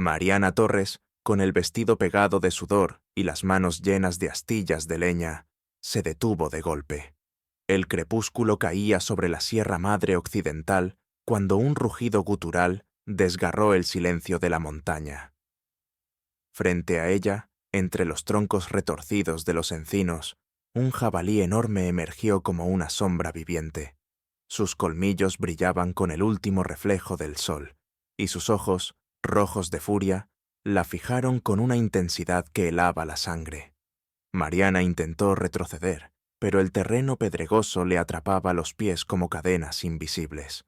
Mariana Torres, con el vestido pegado de sudor y las manos llenas de astillas de leña, se detuvo de golpe. El crepúsculo caía sobre la Sierra Madre Occidental cuando un rugido gutural desgarró el silencio de la montaña. Frente a ella, entre los troncos retorcidos de los encinos, un jabalí enorme emergió como una sombra viviente. Sus colmillos brillaban con el último reflejo del sol, y sus ojos, rojos de furia, la fijaron con una intensidad que helaba la sangre. Mariana intentó retroceder, pero el terreno pedregoso le atrapaba los pies como cadenas invisibles.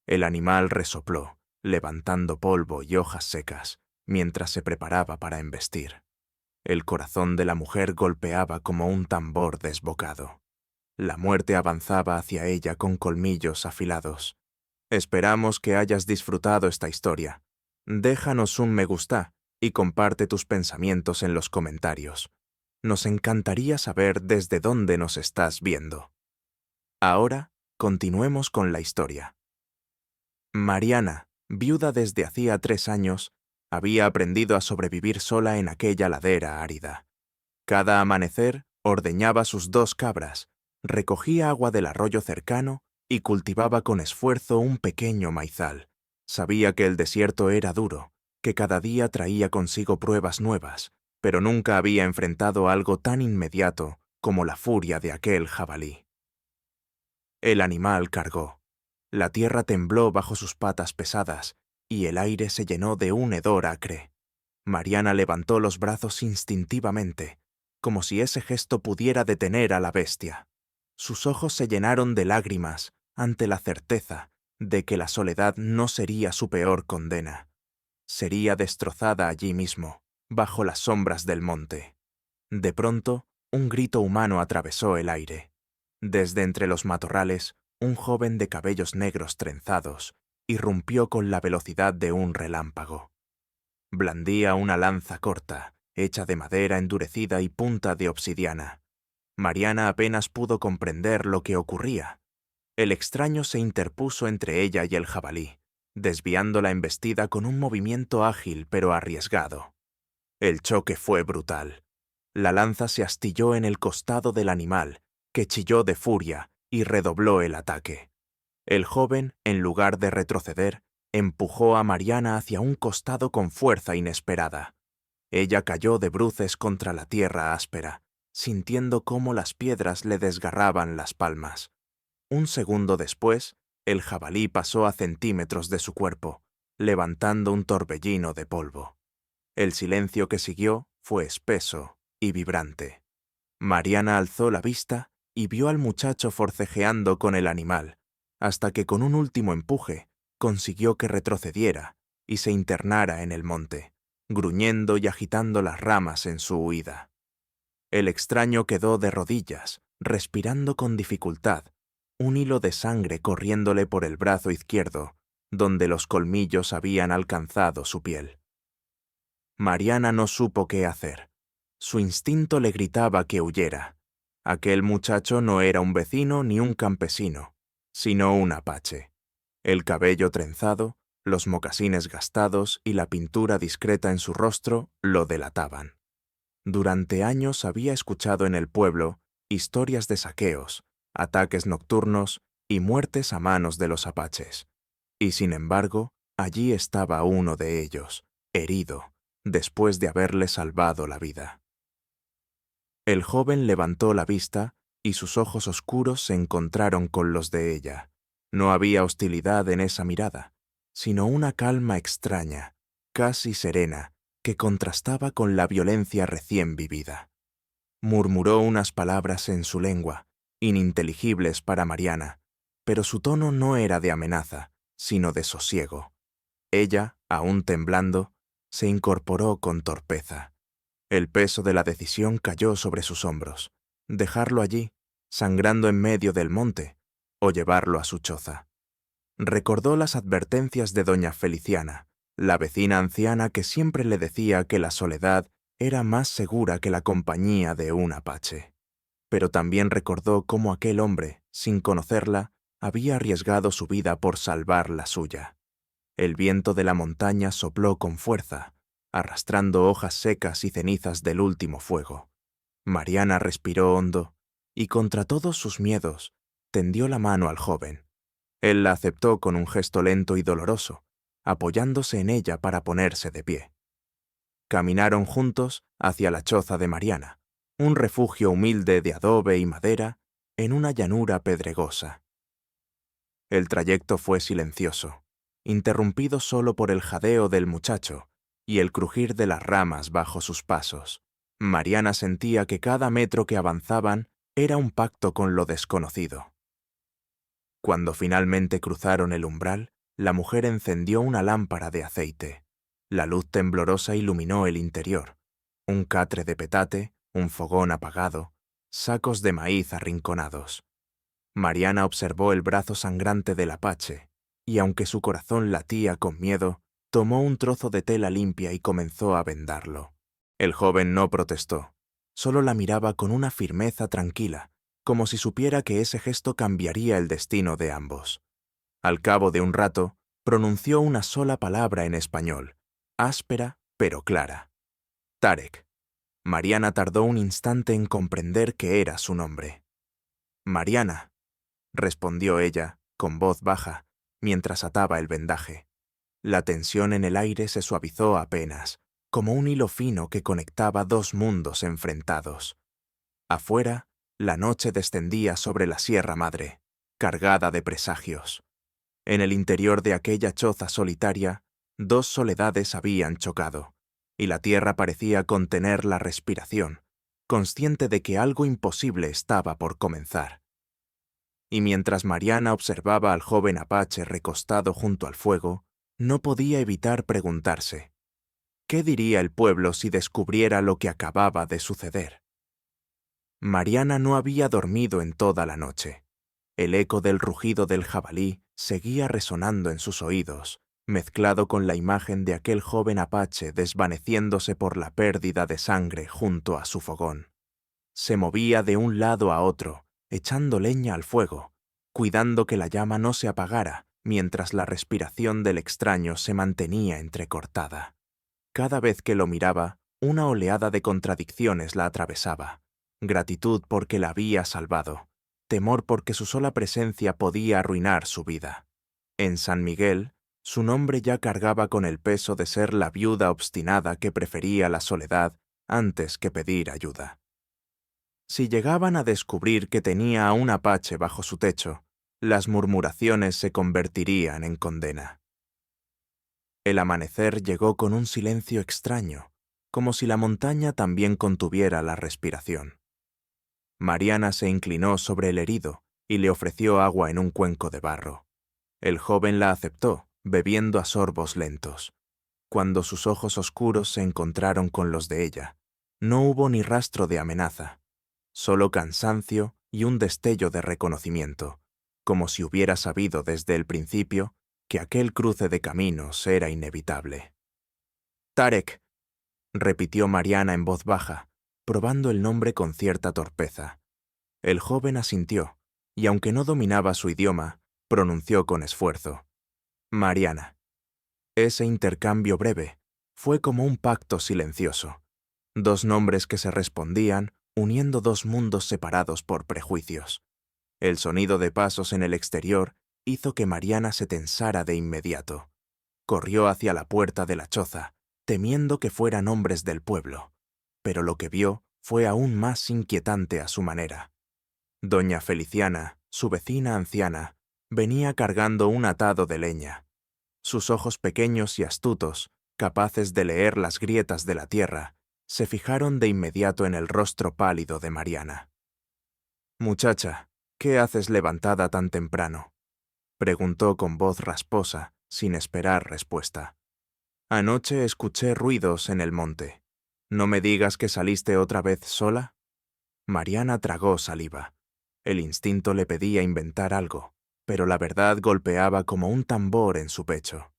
El animal resopló, levantando polvo y hojas secas, mientras se preparaba para embestir. El corazón de la mujer golpeaba como un tambor desbocado. La muerte avanzaba hacia ella con colmillos afilados. Esperamos que hayas disfrutado esta historia. Déjanos un me gusta y comparte tus pensamientos en los comentarios. Nos encantaría saber desde dónde nos estás viendo. Ahora, continuemos con la historia. Mariana, viuda desde hacía 3 años, había aprendido a sobrevivir sola en aquella ladera árida. Cada amanecer ordeñaba sus 2 cabras, recogía agua del arroyo cercano y cultivaba con esfuerzo un pequeño maizal. Sabía que el desierto era duro, que cada día traía consigo pruebas nuevas, pero nunca había enfrentado algo tan inmediato como la furia de aquel jabalí. El animal cargó. La tierra tembló bajo sus patas pesadas y el aire se llenó de un hedor acre. Mariana levantó los brazos instintivamente, como si ese gesto pudiera detener a la bestia. Sus ojos se llenaron de lágrimas ante la certeza de que la soledad no sería su peor condena. Sería destrozada allí mismo, bajo las sombras del monte. De pronto, un grito humano atravesó el aire. Desde entre los matorrales, un joven de cabellos negros trenzados irrumpió con la velocidad de un relámpago. Blandía una lanza corta, hecha de madera endurecida y punta de obsidiana. Mariana apenas pudo comprender lo que ocurría. El extraño se interpuso entre ella y el jabalí, desviando la embestida con un movimiento ágil pero arriesgado. El choque fue brutal. La lanza se astilló en el costado del animal, que chilló de furia y redobló el ataque. El joven, en lugar de retroceder, empujó a Mariana hacia un costado con fuerza inesperada. Ella cayó de bruces contra la tierra áspera, sintiendo cómo las piedras le desgarraban las palmas. Un segundo después, el jabalí pasó a centímetros de su cuerpo, levantando un torbellino de polvo. El silencio que siguió fue espeso y vibrante. Mariana alzó la vista y vio al muchacho forcejeando con el animal, hasta que con un último empuje consiguió que retrocediera y se internara en el monte, gruñendo y agitando las ramas en su huida. El extraño quedó de rodillas, respirando con dificultad, un hilo de sangre corriéndole por el brazo izquierdo, donde los colmillos habían alcanzado su piel. Mariana no supo qué hacer. Su instinto le gritaba que huyera. Aquel muchacho no era un vecino ni un campesino, sino un apache. El cabello trenzado, los mocasines gastados y la pintura discreta en su rostro lo delataban. Durante años había escuchado en el pueblo historias de saqueos, ataques nocturnos y muertes a manos de los apaches. Y sin embargo, allí estaba uno de ellos, herido, después de haberle salvado la vida. El joven levantó la vista y sus ojos oscuros se encontraron con los de ella. No había hostilidad en esa mirada, sino una calma extraña, casi serena, que contrastaba con la violencia recién vivida. Murmuró unas palabras en su lengua, ininteligibles para Mariana, pero su tono no era de amenaza, sino de sosiego. Ella, aún temblando, se incorporó con torpeza. El peso de la decisión cayó sobre sus hombros. Dejarlo allí, sangrando en medio del monte, o llevarlo a su choza. Recordó las advertencias de doña Feliciana, la vecina anciana que siempre le decía que la soledad era más segura que la compañía de un apache. Pero también recordó cómo aquel hombre, sin conocerla, había arriesgado su vida por salvar la suya. El viento de la montaña sopló con fuerza, arrastrando hojas secas y cenizas del último fuego. Mariana respiró hondo y, contra todos sus miedos, tendió la mano al joven. Él la aceptó con un gesto lento y doloroso, apoyándose en ella para ponerse de pie. Caminaron juntos hacia la choza de Mariana, un refugio humilde de adobe y madera en una llanura pedregosa. El trayecto fue silencioso, interrumpido solo por el jadeo del muchacho y el crujir de las ramas bajo sus pasos. Mariana sentía que cada metro que avanzaban era un pacto con lo desconocido. Cuando finalmente cruzaron el umbral, la mujer encendió una lámpara de aceite. La luz temblorosa iluminó el interior. Un catre de petate, un fogón apagado, sacos de maíz arrinconados. Mariana observó el brazo sangrante del apache, y aunque su corazón latía con miedo, tomó un trozo de tela limpia y comenzó a vendarlo. El joven no protestó, solo la miraba con una firmeza tranquila, como si supiera que ese gesto cambiaría el destino de ambos. Al cabo de un rato, pronunció una sola palabra en español, áspera pero clara. Tarek. Mariana tardó un instante en comprender que era su nombre. Mariana, respondió ella, con voz baja, mientras ataba el vendaje. La tensión en el aire se suavizó apenas, como un hilo fino que conectaba dos mundos enfrentados. Afuera, la noche descendía sobre la Sierra Madre, cargada de presagios. En el interior de aquella choza solitaria, dos soledades habían chocado, y la tierra parecía contener la respiración, consciente de que algo imposible estaba por comenzar. Y mientras Mariana observaba al joven apache recostado junto al fuego, no podía evitar preguntarse, ¿qué diría el pueblo si descubriera lo que acababa de suceder? Mariana no había dormido en toda la noche. El eco del rugido del jabalí seguía resonando en sus oídos, mezclado con la imagen de aquel joven apache desvaneciéndose por la pérdida de sangre junto a su fogón. Se movía de un lado a otro, echando leña al fuego, cuidando que la llama no se apagara mientras la respiración del extraño se mantenía entrecortada. Cada vez que lo miraba, una oleada de contradicciones la atravesaba. Gratitud porque la había salvado, temor porque su sola presencia podía arruinar su vida. En San Miguel, su nombre ya cargaba con el peso de ser la viuda obstinada que prefería la soledad antes que pedir ayuda. Si llegaban a descubrir que tenía a un apache bajo su techo, las murmuraciones se convertirían en condena. El amanecer llegó con un silencio extraño, como si la montaña también contuviera la respiración. Mariana se inclinó sobre el herido y le ofreció agua en un cuenco de barro. El joven la aceptó, bebiendo a sorbos lentos. Cuando sus ojos oscuros se encontraron con los de ella, no hubo ni rastro de amenaza, solo cansancio y un destello de reconocimiento, como si hubiera sabido desde el principio que aquel cruce de caminos era inevitable. «Tarek», repitió Mariana en voz baja, probando el nombre con cierta torpeza. El joven asintió, y aunque no dominaba su idioma, pronunció con esfuerzo. «Mariana». Ese intercambio breve fue como un pacto silencioso. Dos nombres que se respondían, uniendo dos mundos separados por prejuicios. El sonido de pasos en el exterior hizo que Mariana se tensara de inmediato. Corrió hacia la puerta de la choza, temiendo que fueran hombres del pueblo, pero lo que vio fue aún más inquietante a su manera. Doña Feliciana, su vecina anciana, venía cargando un atado de leña. Sus ojos pequeños y astutos, capaces de leer las grietas de la tierra, se fijaron de inmediato en el rostro pálido de Mariana. «Muchacha, ¿qué haces levantada tan temprano?», preguntó con voz rasposa, sin esperar respuesta. «Anoche escuché ruidos en el monte. ¿No me digas que saliste otra vez sola?» Mariana tragó saliva. El instinto le pedía inventar algo, pero la verdad golpeaba como un tambor en su pecho.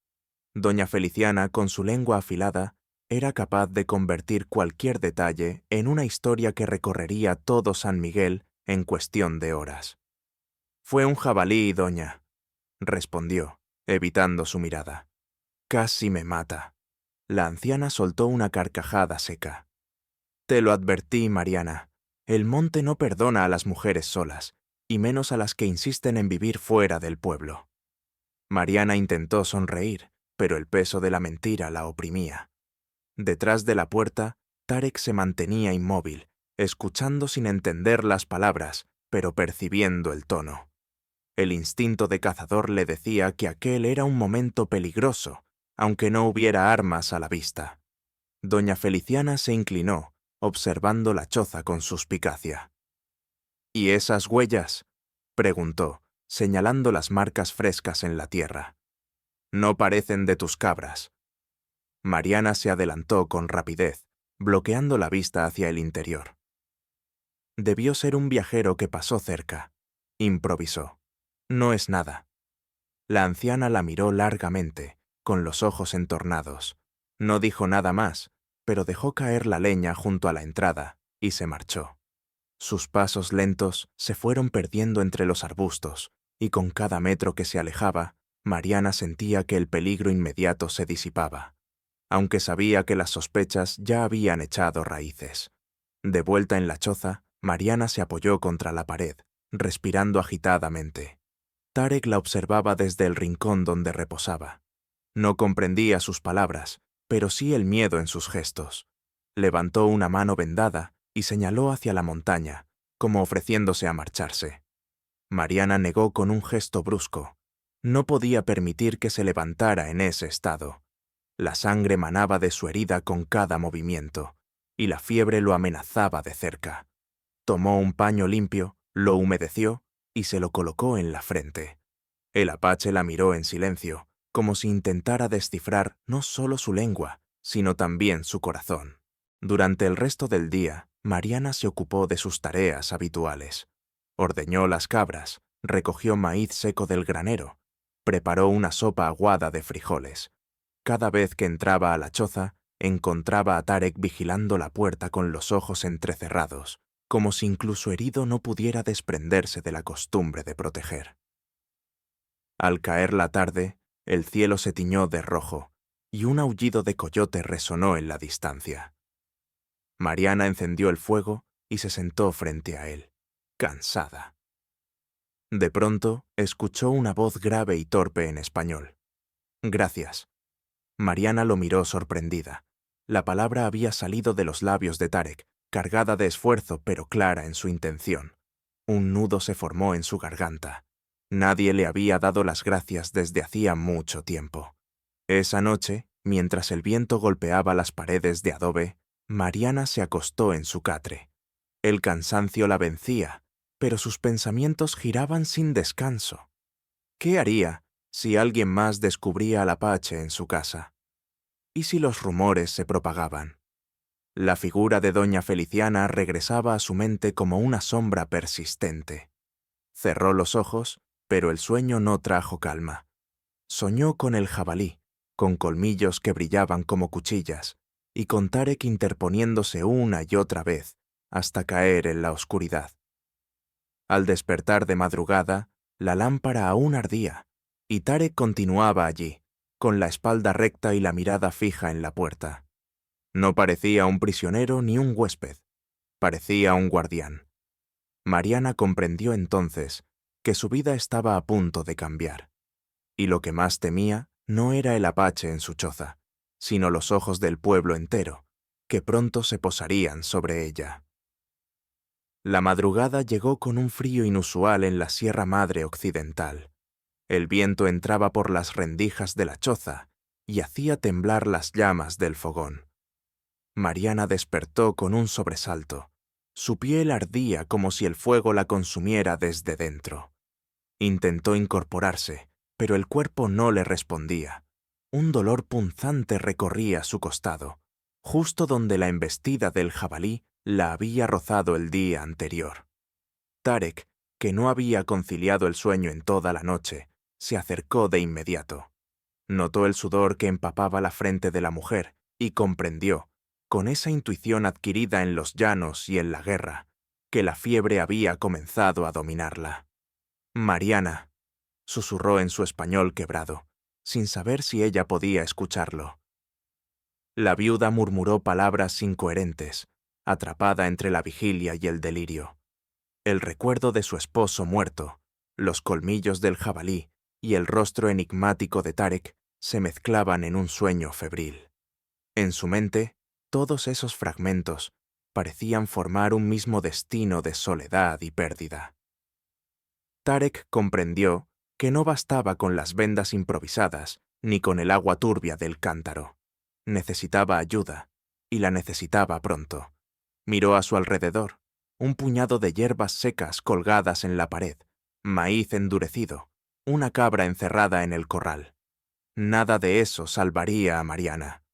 Doña Feliciana, con su lengua afilada, era capaz de convertir cualquier detalle en una historia que recorrería todo San Miguel en cuestión de horas. «Fue un jabalí, doña», respondió, evitando su mirada. «Casi me mata». La anciana soltó una carcajada seca. Te lo advertí, Mariana. El monte no perdona a las mujeres solas, y menos a las que insisten en vivir fuera del pueblo. Mariana intentó sonreír, pero el peso de la mentira la oprimía. Detrás de la puerta, Tarek se mantenía inmóvil, escuchando sin entender las palabras, pero percibiendo el tono. El instinto de cazador le decía que aquel era un momento peligroso, aunque no hubiera armas a la vista. Doña Feliciana se inclinó, observando la choza con suspicacia. ¿Y esas huellas?, preguntó, señalando las marcas frescas en la tierra. No parecen de tus cabras. Mariana se adelantó con rapidez, bloqueando la vista hacia el interior. Debió ser un viajero que pasó cerca. Improvisó. No es nada. La anciana la miró largamente, con los ojos entornados. No dijo nada más, pero dejó caer la leña junto a la entrada y se marchó. Sus pasos lentos se fueron perdiendo entre los arbustos, y con cada metro que se alejaba, Mariana sentía que el peligro inmediato se disipaba, aunque sabía que las sospechas ya habían echado raíces. De vuelta en la choza, Mariana se apoyó contra la pared, respirando agitadamente. Tarek la observaba desde el rincón donde reposaba. No comprendía sus palabras, pero sí el miedo en sus gestos. Levantó una mano vendada y señaló hacia la montaña, como ofreciéndose a marcharse. Mariana negó con un gesto brusco. No podía permitir que se levantara en ese estado. La sangre manaba de su herida con cada movimiento, y la fiebre lo amenazaba de cerca. Tomó un paño limpio, lo humedeció y se lo colocó en la frente. El apache la miró en silencio, como si intentara descifrar no solo su lengua, sino también su corazón. Durante el resto del día, Mariana se ocupó de sus tareas habituales. Ordeñó las cabras, recogió maíz seco del granero, preparó una sopa aguada de frijoles. Cada vez que entraba a la choza, encontraba a Tarek vigilando la puerta con los ojos entrecerrados, como si incluso herido no pudiera desprenderse de la costumbre de proteger. Al caer la tarde, el cielo se tiñó de rojo, y un aullido de coyote resonó en la distancia. Mariana encendió el fuego y se sentó frente a él, cansada. De pronto, escuchó una voz grave y torpe en español. «Gracias». Mariana lo miró sorprendida. La palabra había salido de los labios de Tarek, cargada de esfuerzo pero clara en su intención. Un nudo se formó en su garganta. Nadie le había dado las gracias desde hacía mucho tiempo. Esa noche, mientras el viento golpeaba las paredes de adobe, Mariana se acostó en su catre. El cansancio la vencía, pero sus pensamientos giraban sin descanso. ¿Qué haría si alguien más descubría al apache en su casa? ¿Y si los rumores se propagaban? La figura de doña Feliciana regresaba a su mente como una sombra persistente. Cerró los ojos, pero el sueño no trajo calma. Soñó con el jabalí, con colmillos que brillaban como cuchillas, y con Tarek interponiéndose una y otra vez, hasta caer en la oscuridad. Al despertar de madrugada, la lámpara aún ardía, y Tarek continuaba allí, con la espalda recta y la mirada fija en la puerta. No parecía un prisionero ni un huésped, parecía un guardián. Mariana comprendió entonces que su vida estaba a punto de cambiar, y lo que más temía no era el apache en su choza, sino los ojos del pueblo entero, que pronto se posarían sobre ella. La madrugada llegó con un frío inusual en la Sierra Madre Occidental. El viento entraba por las rendijas de la choza y hacía temblar las llamas del fogón. Mariana despertó con un sobresalto. Su piel ardía como si el fuego la consumiera desde dentro. Intentó incorporarse, pero el cuerpo no le respondía. Un dolor punzante recorría su costado, justo donde la embestida del jabalí la había rozado el día anterior. Tarek, que no había conciliado el sueño en toda la noche, se acercó de inmediato. Notó el sudor que empapaba la frente de la mujer y comprendió, con esa intuición adquirida en los llanos y en la guerra, que la fiebre había comenzado a dominarla. «Mariana», susurró en su español quebrado, sin saber si ella podía escucharlo. La viuda murmuró palabras incoherentes, atrapada entre la vigilia y el delirio. El recuerdo de su esposo muerto, los colmillos del jabalí y el rostro enigmático de Tarek se mezclaban en un sueño febril. En su mente, todos esos fragmentos parecían formar un mismo destino de soledad y pérdida. Tarek comprendió que no bastaba con las vendas improvisadas ni con el agua turbia del cántaro. Necesitaba ayuda, y la necesitaba pronto. Miró a su alrededor, un puñado de hierbas secas colgadas en la pared, maíz endurecido, una cabra encerrada en el corral. Nada de eso salvaría a Mariana.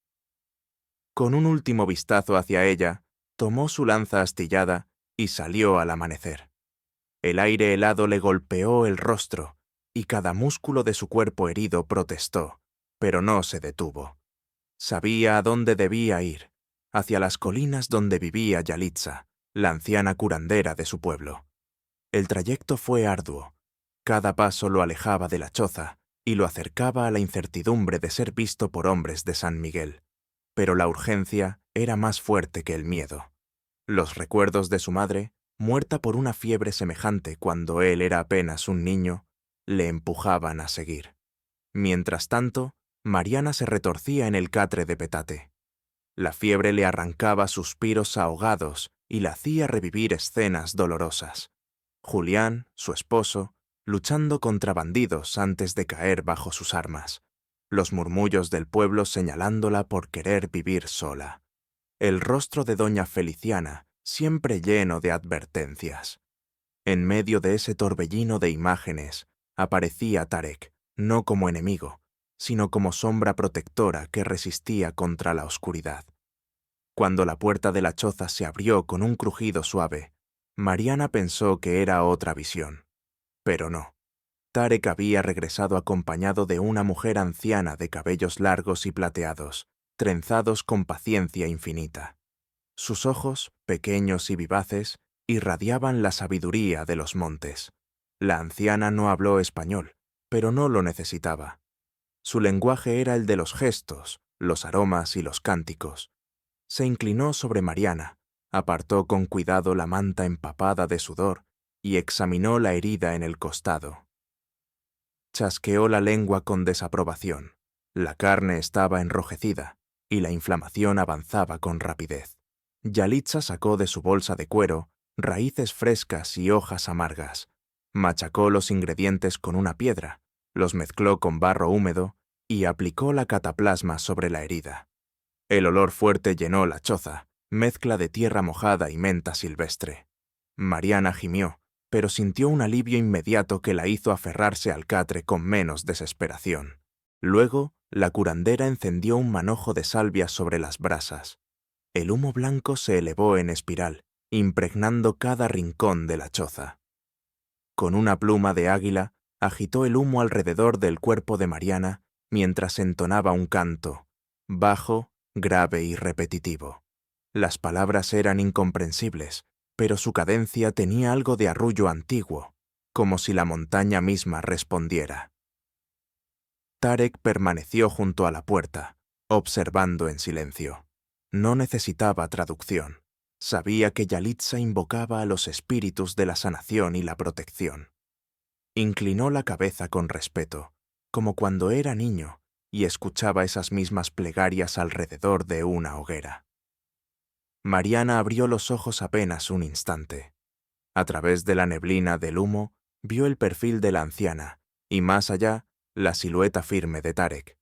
Con un último vistazo hacia ella, tomó su lanza astillada y salió al amanecer. El aire helado le golpeó el rostro, y cada músculo de su cuerpo herido protestó, pero no se detuvo. Sabía a dónde debía ir, hacia las colinas donde vivía Yalitza, la anciana curandera de su pueblo. El trayecto fue arduo. Cada paso lo alejaba de la choza y lo acercaba a la incertidumbre de ser visto por hombres de San Miguel. Pero la urgencia era más fuerte que el miedo. Los recuerdos de su madre, muerta por una fiebre semejante cuando él era apenas un niño, le empujaban a seguir. Mientras tanto, Mariana se retorcía en el catre de petate. La fiebre le arrancaba suspiros ahogados y la hacía revivir escenas dolorosas. Julián, su esposo, luchando contra bandidos antes de caer bajo sus armas. Los murmullos del pueblo señalándola por querer vivir sola. El rostro de doña Feliciana, siempre lleno de advertencias. En medio de ese torbellino de imágenes, aparecía Tarek, no como enemigo, sino como sombra protectora que resistía contra la oscuridad. Cuando la puerta de la choza se abrió con un crujido suave, Mariana pensó que era otra visión. Pero no. Tarek había regresado acompañado de una mujer anciana de cabellos largos y plateados, trenzados con paciencia infinita. Sus ojos, pequeños y vivaces, irradiaban la sabiduría de los montes. La anciana no habló español, pero no lo necesitaba. Su lenguaje era el de los gestos, los aromas y los cánticos. Se inclinó sobre Mariana, apartó con cuidado la manta empapada de sudor y examinó la herida en el costado. Chasqueó la lengua con desaprobación. La carne estaba enrojecida y la inflamación avanzaba con rapidez. Yalitza sacó de su bolsa de cuero raíces frescas y hojas amargas. Machacó los ingredientes con una piedra, los mezcló con barro húmedo y aplicó la cataplasma sobre la herida. El olor fuerte llenó la choza, mezcla de tierra mojada y menta silvestre. Mariana gimió, pero sintió un alivio inmediato que la hizo aferrarse al catre con menos desesperación. Luego, la curandera encendió un manojo de salvia sobre las brasas. El humo blanco se elevó en espiral, impregnando cada rincón de la choza. Con una pluma de águila, agitó el humo alrededor del cuerpo de Mariana mientras entonaba un canto, bajo, grave y repetitivo. Las palabras eran incomprensibles, pero su cadencia tenía algo de arrullo antiguo, como si la montaña misma respondiera. Tarek permaneció junto a la puerta, observando en silencio. No necesitaba traducción. Sabía que Yalitza invocaba a los espíritus de la sanación y la protección. Inclinó la cabeza con respeto, como cuando era niño, y escuchaba esas mismas plegarias alrededor de una hoguera. Mariana abrió los ojos apenas un instante. A través de la neblina del humo, vio el perfil de la anciana, y más allá, la silueta firme de Tarek.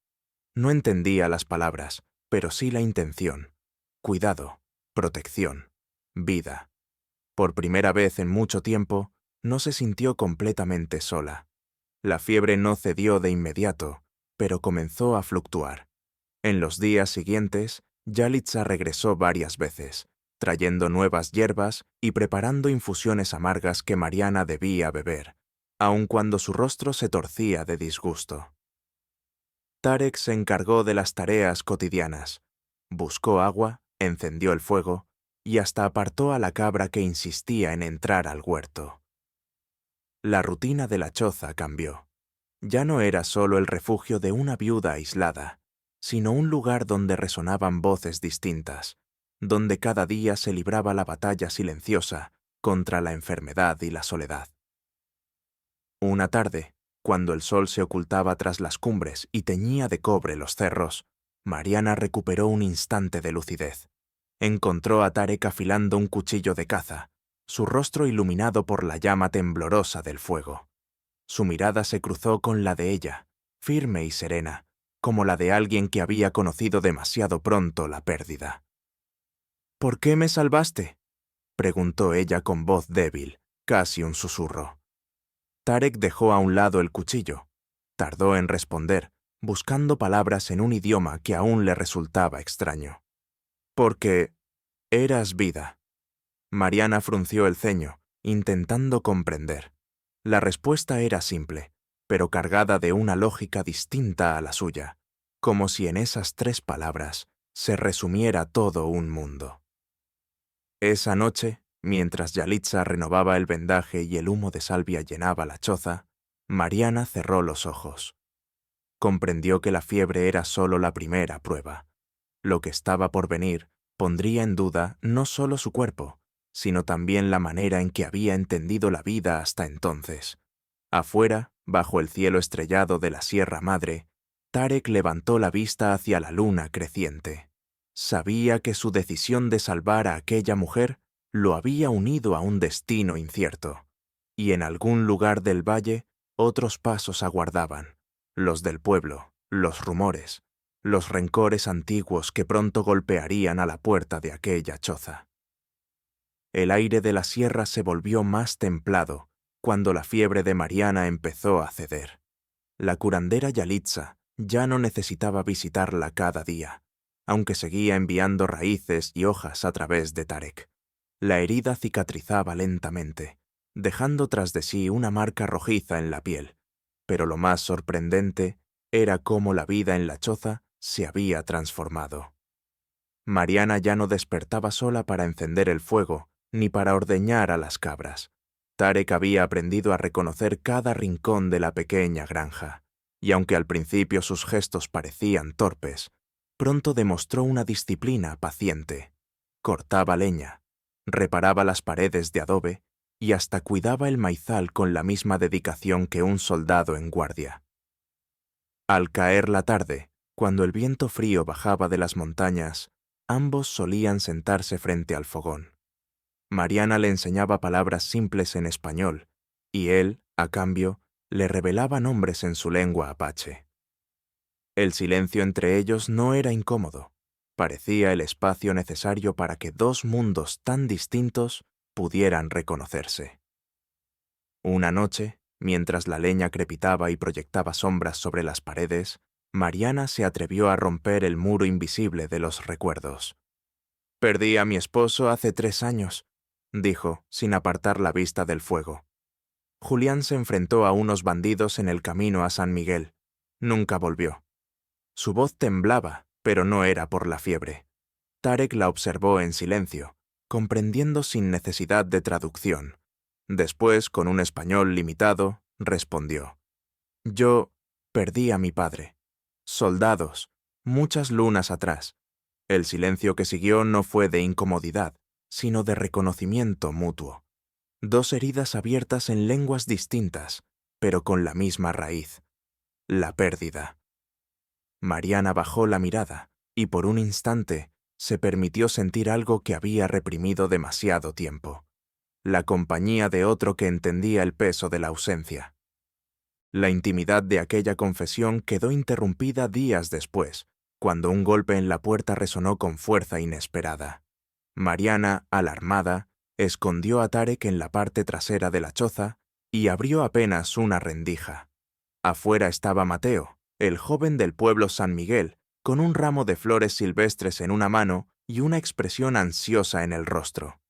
No entendía las palabras, pero sí la intención. Cuidado, protección, vida. Por primera vez en mucho tiempo, no se sintió completamente sola. La fiebre no cedió de inmediato, pero comenzó a fluctuar. En los días siguientes, Yalitza regresó varias veces, trayendo nuevas hierbas y preparando infusiones amargas que Mariana debía beber, aun cuando su rostro se torcía de disgusto. Tarek se encargó de las tareas cotidianas. Buscó agua, encendió el fuego y hasta apartó a la cabra que insistía en entrar al huerto. La rutina de la choza cambió. Ya no era solo el refugio de una viuda aislada, sino un lugar donde resonaban voces distintas, donde cada día se libraba la batalla silenciosa contra la enfermedad y la soledad. Una tarde, cuando el sol se ocultaba tras las cumbres y teñía de cobre los cerros, Mariana recuperó un instante de lucidez. Encontró a Tarek afilando un cuchillo de caza, su rostro iluminado por la llama temblorosa del fuego. Su mirada se cruzó con la de ella, firme y serena, como la de alguien que había conocido demasiado pronto la pérdida. «¿Por qué me salvaste?», preguntó ella con voz débil, casi un susurro. Tarek dejó a un lado el cuchillo. Tardó en responder, buscando palabras en un idioma que aún le resultaba extraño. «Porque eras vida». Mariana frunció el ceño, intentando comprender. La respuesta era simple, pero cargada de una lógica distinta a la suya, como si en esas 3 palabras se resumiera todo un mundo. Esa noche, mientras Yalitza renovaba el vendaje y el humo de salvia llenaba la choza, Mariana cerró los ojos. Comprendió que la fiebre era solo la primera prueba. Lo que estaba por venir pondría en duda no solo su cuerpo, sino también la manera en que había entendido la vida hasta entonces. Afuera, bajo el cielo estrellado de la Sierra Madre, Tarek levantó la vista hacia la luna creciente. Sabía que su decisión de salvar a aquella mujer lo había unido a un destino incierto, y en algún lugar del valle otros pasos aguardaban, los del pueblo, los rumores, los rencores antiguos que pronto golpearían a la puerta de aquella choza. El aire de la sierra se volvió más templado cuando la fiebre de Mariana empezó a ceder. La curandera Yalitza ya no necesitaba visitarla cada día, aunque seguía enviando raíces y hojas a través de Tarek. La herida cicatrizaba lentamente, dejando tras de sí una marca rojiza en la piel, pero lo más sorprendente era cómo la vida en la choza se había transformado. Mariana ya no despertaba sola para encender el fuego ni para ordeñar a las cabras. Tarek había aprendido a reconocer cada rincón de la pequeña granja, y aunque al principio sus gestos parecían torpes, pronto demostró una disciplina paciente. Cortaba leña, reparaba las paredes de adobe y hasta cuidaba el maizal con la misma dedicación que un soldado en guardia. Al caer la tarde, cuando el viento frío bajaba de las montañas, ambos solían sentarse frente al fogón. Mariana le enseñaba palabras simples en español, y él, a cambio, le revelaba nombres en su lengua apache. El silencio entre ellos no era incómodo. Parecía el espacio necesario para que 2 mundos tan distintos pudieran reconocerse. Una noche, mientras la leña crepitaba y proyectaba sombras sobre las paredes, Mariana se atrevió a romper el muro invisible de los recuerdos. «Perdí a mi esposo hace 3 años», dijo, sin apartar la vista del fuego. Julián se enfrentó a unos bandidos en el camino a San Miguel. Nunca volvió. Su voz temblaba, pero no era por la fiebre. Tarek la observó en silencio, comprendiendo sin necesidad de traducción. Después, con un español limitado, respondió: «Yo perdí a mi padre. Soldados, muchas lunas atrás». El silencio que siguió no fue de incomodidad, sino de reconocimiento mutuo. 2 heridas abiertas en lenguas distintas, pero con la misma raíz: la pérdida. Mariana bajó la mirada y por un instante se permitió sentir algo que había reprimido demasiado tiempo: la compañía de otro que entendía el peso de la ausencia. La intimidad de aquella confesión quedó interrumpida días después, cuando un golpe en la puerta resonó con fuerza inesperada. Mariana, alarmada, escondió a Tarek en la parte trasera de la choza y abrió apenas una rendija. Afuera estaba Mateo, el joven del pueblo San Miguel, con un ramo de flores silvestres en una mano y una expresión ansiosa en el rostro.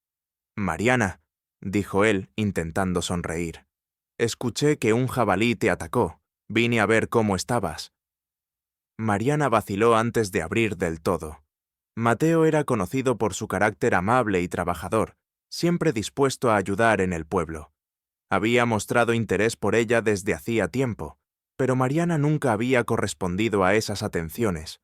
«Mariana», dijo él, intentando sonreír, «escuché que un jabalí te atacó. Vine a ver cómo estabas». Mariana vaciló antes de abrir del todo. Mateo era conocido por su carácter amable y trabajador, siempre dispuesto a ayudar en el pueblo. Había mostrado interés por ella desde hacía tiempo, pero Mariana nunca había correspondido a esas atenciones,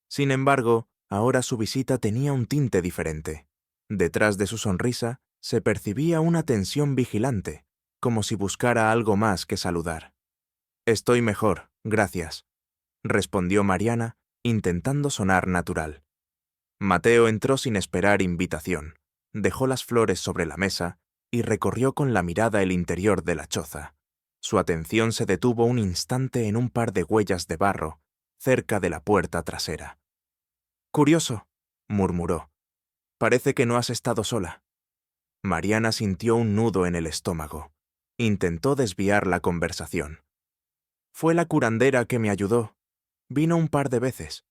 Sin embargo, ahora su visita tenía un tinte diferente. Detrás de su sonrisa se percibía una tensión vigilante, como si buscara algo más que saludar. «Estoy mejor, gracias», respondió Mariana, intentando sonar natural. Mateo entró sin esperar invitación, dejó las flores sobre la mesa y recorrió con la mirada el interior de la choza. Su atención se detuvo un instante en un par de huellas de barro cerca de la puerta trasera. «Curioso», murmuró. «Parece que no has estado sola». Mariana sintió un nudo en el estómago. Intentó desviar la conversación. «Fue la curandera que me ayudó. Vino un par de veces».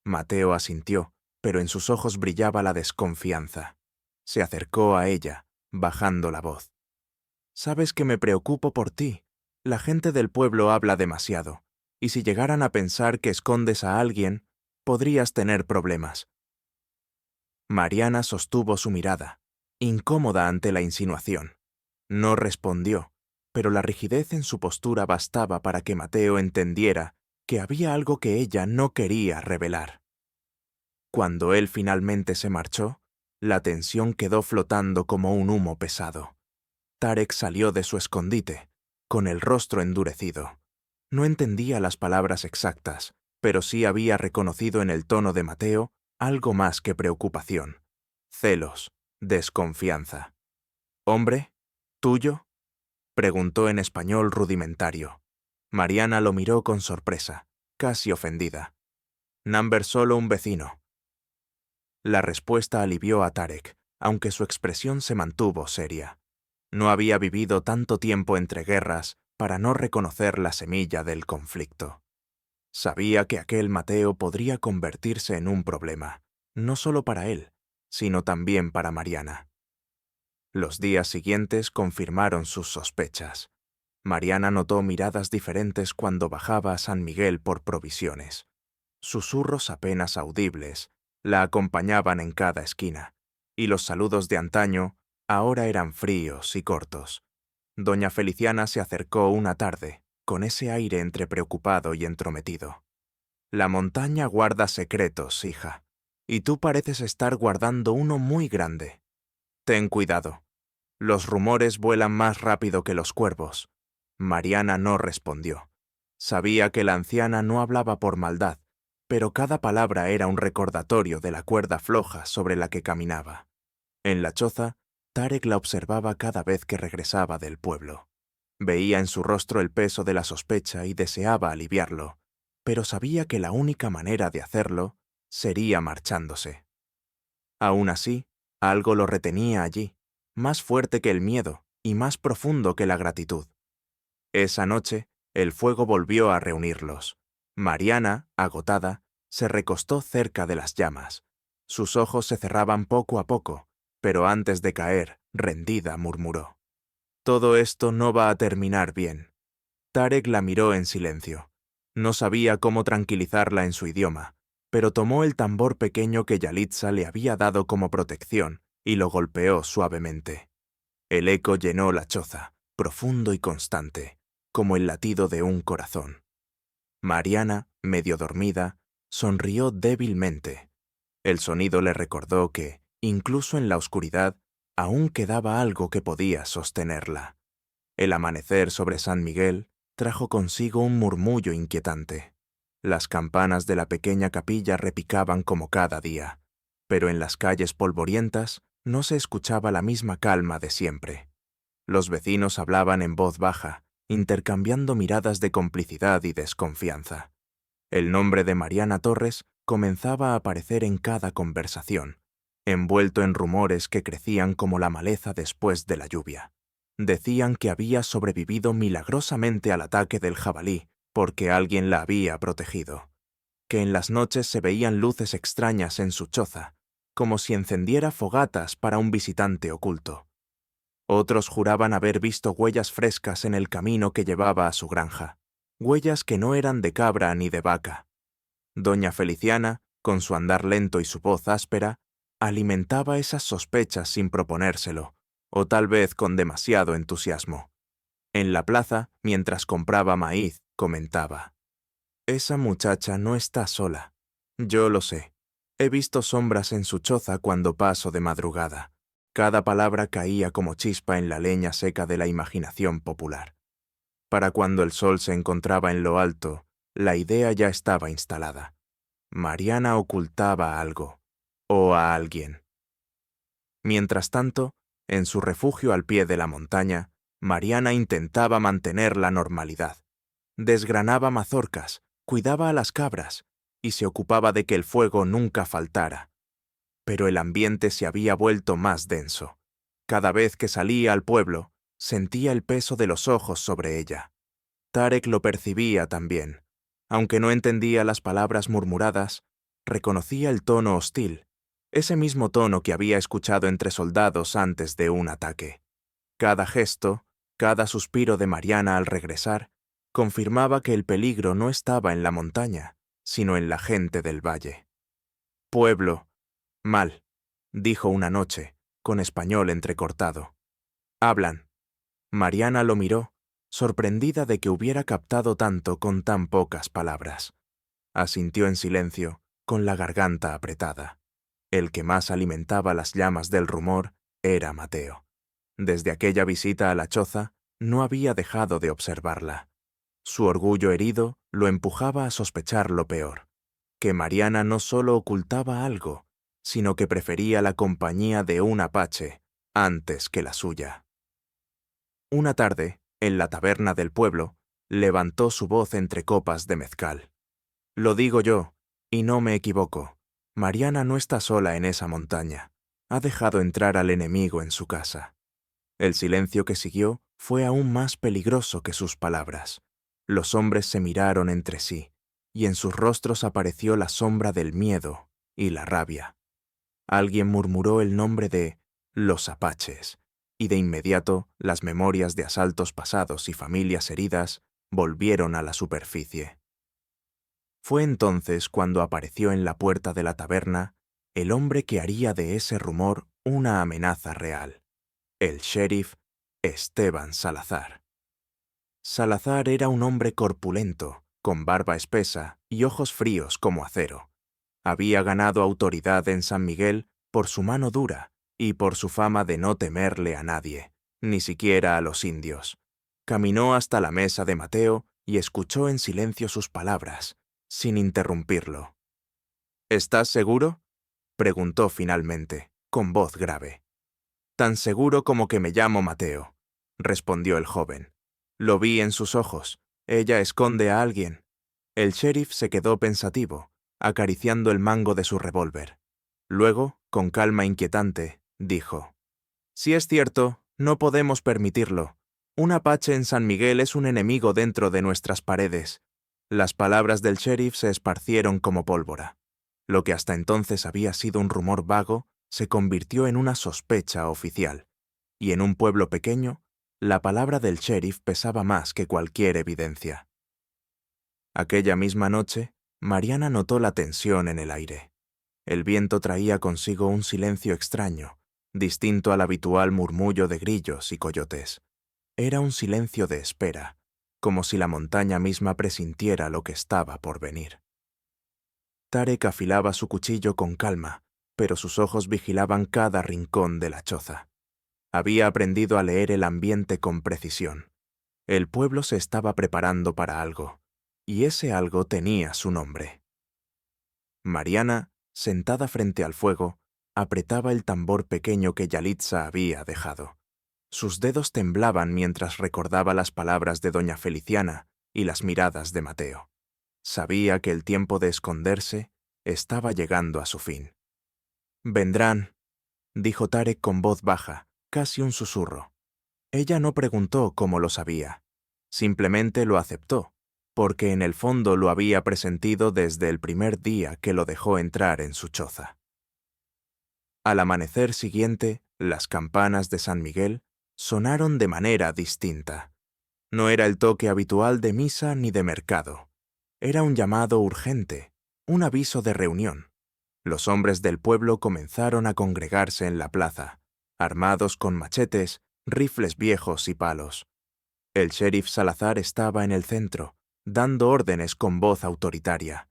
Mateo asintió, pero en sus ojos brillaba la desconfianza. Se acercó a ella, bajando la voz. «Sabes que me preocupo por ti. La gente del pueblo habla demasiado, y si llegaran a pensar que escondes a alguien, podrías tener problemas». Mariana sostuvo su mirada, incómoda ante la insinuación. No respondió, pero la rigidez en su postura bastaba para que Mateo entendiera que había algo que ella no quería revelar. Cuando él finalmente se marchó, la tensión quedó flotando como un humo pesado. Tarek salió de su escondite, con el rostro endurecido. No entendía las palabras exactas, pero sí había reconocido en el tono de Mateo algo más que preocupación. Celos, desconfianza. «¿Hombre? ¿Tuyo?», preguntó en español rudimentario. Mariana lo miró con sorpresa, casi ofendida. «Number solo un vecino». La respuesta alivió a Tarek, aunque su expresión se mantuvo seria. No había vivido tanto tiempo entre guerras para no reconocer la semilla del conflicto. Sabía que aquel Mateo podría convertirse en un problema, no solo para él, sino también para Mariana. Los días siguientes confirmaron sus sospechas. Mariana notó miradas diferentes cuando bajaba a San Miguel por provisiones. Susurros apenas audibles la acompañaban en cada esquina, y los saludos de antaño ahora eran fríos y cortos. Doña Feliciana se acercó una tarde, con ese aire entre preocupado y entrometido. «La montaña guarda secretos, hija, y tú pareces estar guardando uno muy grande. Ten cuidado. Los rumores vuelan más rápido que los cuervos». Mariana no respondió. Sabía que la anciana no hablaba por maldad, pero cada palabra era un recordatorio de la cuerda floja sobre la que caminaba. En la choza, Tarek la observaba cada vez que regresaba del pueblo. Veía en su rostro el peso de la sospecha y deseaba aliviarlo, pero sabía que la única manera de hacerlo sería marchándose. Aún así, algo lo retenía allí, más fuerte que el miedo y más profundo que la gratitud. Esa noche, el fuego volvió a reunirlos. Mariana, agotada, se recostó cerca de las llamas. Sus ojos se cerraban poco a poco, pero antes de caer, rendida, murmuró: «Todo esto no va a terminar bien». Tarek la miró en silencio. No sabía cómo tranquilizarla en su idioma, pero tomó el tambor pequeño que Yalitza le había dado como protección y lo golpeó suavemente. El eco llenó la choza, profundo y constante, como el latido de un corazón. Mariana, medio dormida, sonrió débilmente. El sonido le recordó que, incluso en la oscuridad, aún quedaba algo que podía sostenerla. El amanecer sobre San Miguel trajo consigo un murmullo inquietante. Las campanas de la pequeña capilla repicaban como cada día, pero en las calles polvorientas no se escuchaba la misma calma de siempre. Los vecinos hablaban en voz baja, intercambiando miradas de complicidad y desconfianza. El nombre de Mariana Torres comenzaba a aparecer en cada conversación, envuelto en rumores que crecían como la maleza después de la lluvia. Decían que había sobrevivido milagrosamente al ataque del jabalí porque alguien la había protegido, que en las noches se veían luces extrañas en su choza, como si encendiera fogatas para un visitante oculto. Otros juraban haber visto huellas frescas en el camino que llevaba a su granja, huellas que no eran de cabra ni de vaca. Doña Feliciana, con su andar lento y su voz áspera, alimentaba esas sospechas sin proponérselo, o tal vez con demasiado entusiasmo. En la plaza, mientras compraba maíz, comentaba: «Esa muchacha no está sola. Yo lo sé. He visto sombras en su choza cuando paso de madrugada. Cada palabra caía como chispa en la leña seca de la imaginación popular. Para cuando el sol se encontraba en lo alto, la idea ya estaba instalada. Mariana ocultaba algo, o a alguien. Mientras tanto, en su refugio al pie de la montaña, Mariana intentaba mantener la normalidad. Desgranaba mazorcas, cuidaba a las cabras y se ocupaba de que el fuego nunca faltara. Pero el ambiente se había vuelto más denso. Cada vez que salía al pueblo, sentía el peso de los ojos sobre ella. Tarek lo percibía también. Aunque no entendía las palabras murmuradas, reconocía el tono hostil, ese mismo tono que había escuchado entre soldados antes de un ataque. Cada gesto, cada suspiro de Mariana al regresar, confirmaba que el peligro no estaba en la montaña, sino en la gente del valle. Pueblo. Mal, dijo una noche, con español entrecortado. Hablan. Mariana lo miró, sorprendida de que hubiera captado tanto con tan pocas palabras. Asintió en silencio, con la garganta apretada. El que más alimentaba las llamas del rumor era Mateo. Desde aquella visita a la choza, no había dejado de observarla. Su orgullo herido lo empujaba a sospechar lo peor, que Mariana no solo ocultaba algo, sino que prefería la compañía de un apache antes que la suya. Una tarde, en la taberna del pueblo, levantó su voz entre copas de mezcal. Lo digo yo, y no me equivoco. Mariana no está sola en esa montaña. Ha dejado entrar al enemigo en su casa. El silencio que siguió fue aún más peligroso que sus palabras. Los hombres se miraron entre sí, y en sus rostros apareció la sombra del miedo y la rabia. Alguien murmuró el nombre de los apaches, y de inmediato las memorias de asaltos pasados y familias heridas volvieron a la superficie. Fue entonces cuando apareció en la puerta de la taberna el hombre que haría de ese rumor una amenaza real, el sheriff Esteban Salazar. Salazar era un hombre corpulento, con barba espesa y ojos fríos como acero. Había ganado autoridad en San Miguel por su mano dura y por su fama de no temerle a nadie, ni siquiera a los indios. Caminó hasta la mesa de Mateo y escuchó en silencio sus palabras, sin interrumpirlo. ¿Estás seguro?, preguntó finalmente, con voz grave. Tan seguro como que me llamo Mateo, respondió el joven. Lo vi en sus ojos. Ella esconde a alguien. El sheriff se quedó pensativo, acariciando el mango de su revólver. Luego, con calma inquietante, dijo: Si es cierto, no podemos permitirlo. Un apache en San Miguel es un enemigo dentro de nuestras paredes. Las palabras del sheriff se esparcieron como pólvora. Lo que hasta entonces había sido un rumor vago se convirtió en una sospecha oficial, y en un pueblo pequeño, la palabra del sheriff pesaba más que cualquier evidencia. Aquella misma noche, Mariana notó la tensión en el aire. El viento traía consigo un silencio extraño, distinto al habitual murmullo de grillos y coyotes. Era un silencio de espera, como si la montaña misma presintiera lo que estaba por venir. Tarek afilaba su cuchillo con calma, pero sus ojos vigilaban cada rincón de la choza. Había aprendido a leer el ambiente con precisión. El pueblo se estaba preparando para algo, y ese algo tenía su nombre. Mariana, sentada frente al fuego, apretaba el tambor pequeño que Yalitza había dejado. Sus dedos temblaban mientras recordaba las palabras de doña Feliciana y las miradas de Mateo. Sabía que el tiempo de esconderse estaba llegando a su fin. «Vendrán», dijo Tarek con voz baja, casi un susurro. Ella no preguntó cómo lo sabía. Simplemente lo aceptó, porque en el fondo lo había presentido desde el primer día que lo dejó entrar en su choza. Al amanecer siguiente, las campanas de San Miguel sonaron de manera distinta. No era el toque habitual de misa ni de mercado. Era un llamado urgente, un aviso de reunión. Los hombres del pueblo comenzaron a congregarse en la plaza, armados con machetes, rifles viejos y palos. El sheriff Salazar estaba en el centro, dando órdenes con voz autoritaria.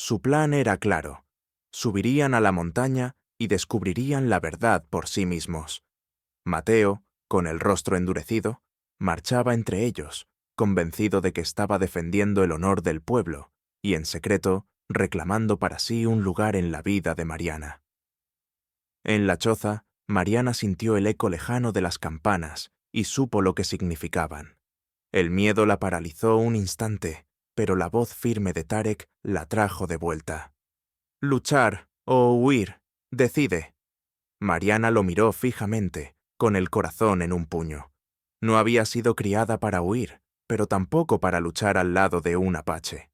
Su plan era claro. Subirían a la montaña y descubrirían la verdad por sí mismos. Mateo, con el rostro endurecido, marchaba entre ellos, convencido de que estaba defendiendo el honor del pueblo y, en secreto, reclamando para sí un lugar en la vida de Mariana. En la choza, Mariana sintió el eco lejano de las campanas y supo lo que significaban. El miedo la paralizó un instante, pero la voz firme de Tarek la trajo de vuelta. «Luchar o huir, decide». Mariana lo miró fijamente, con el corazón en un puño. No había sido criada para huir, pero tampoco para luchar al lado de un apache.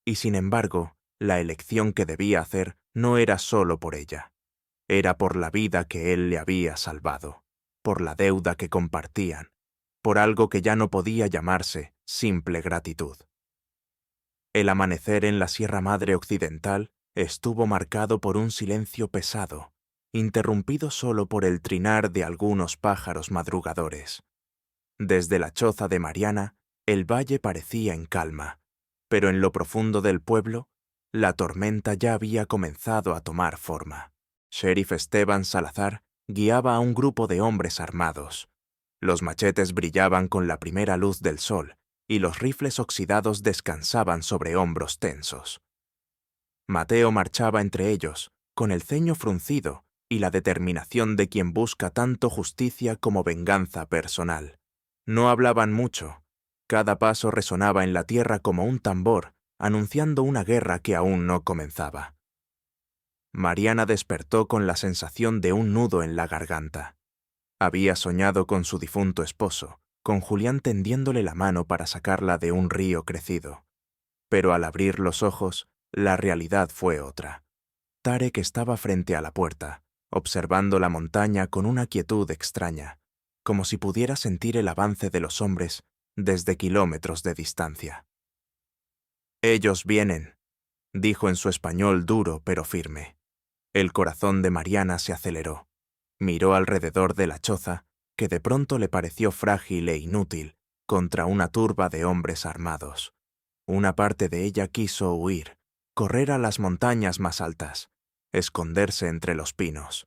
Y sin embargo, la elección que debía hacer no era solo por ella. Era por la vida que él le había salvado, por la deuda que compartían, por algo que ya no podía llamarse simple gratitud. El amanecer en la Sierra Madre Occidental estuvo marcado por un silencio pesado, interrumpido solo por el trinar de algunos pájaros madrugadores. Desde la choza de Mariana, el valle parecía en calma, pero en lo profundo del pueblo, la tormenta ya había comenzado a tomar forma. Sheriff Esteban Salazar guiaba a un grupo de hombres armados. Los machetes brillaban con la primera luz del sol y los rifles oxidados descansaban sobre hombros tensos. Mateo marchaba entre ellos, con el ceño fruncido y la determinación de quien busca tanto justicia como venganza personal. No hablaban mucho. Cada paso resonaba en la tierra como un tambor, anunciando una guerra que aún no comenzaba. Mariana despertó con la sensación de un nudo en la garganta. Había soñado con su difunto esposo, con Julián tendiéndole la mano para sacarla de un río crecido. Pero al abrir los ojos, la realidad fue otra. Tarek estaba frente a la puerta, observando la montaña con una quietud extraña, como si pudiera sentir el avance de los hombres desde kilómetros de distancia. «Ellos vienen», dijo en su español duro pero firme. El corazón de Mariana se aceleró. Miró alrededor de la choza, que de pronto le pareció frágil e inútil, contra una turba de hombres armados. Una parte de ella quiso huir, correr a las montañas más altas, esconderse entre los pinos.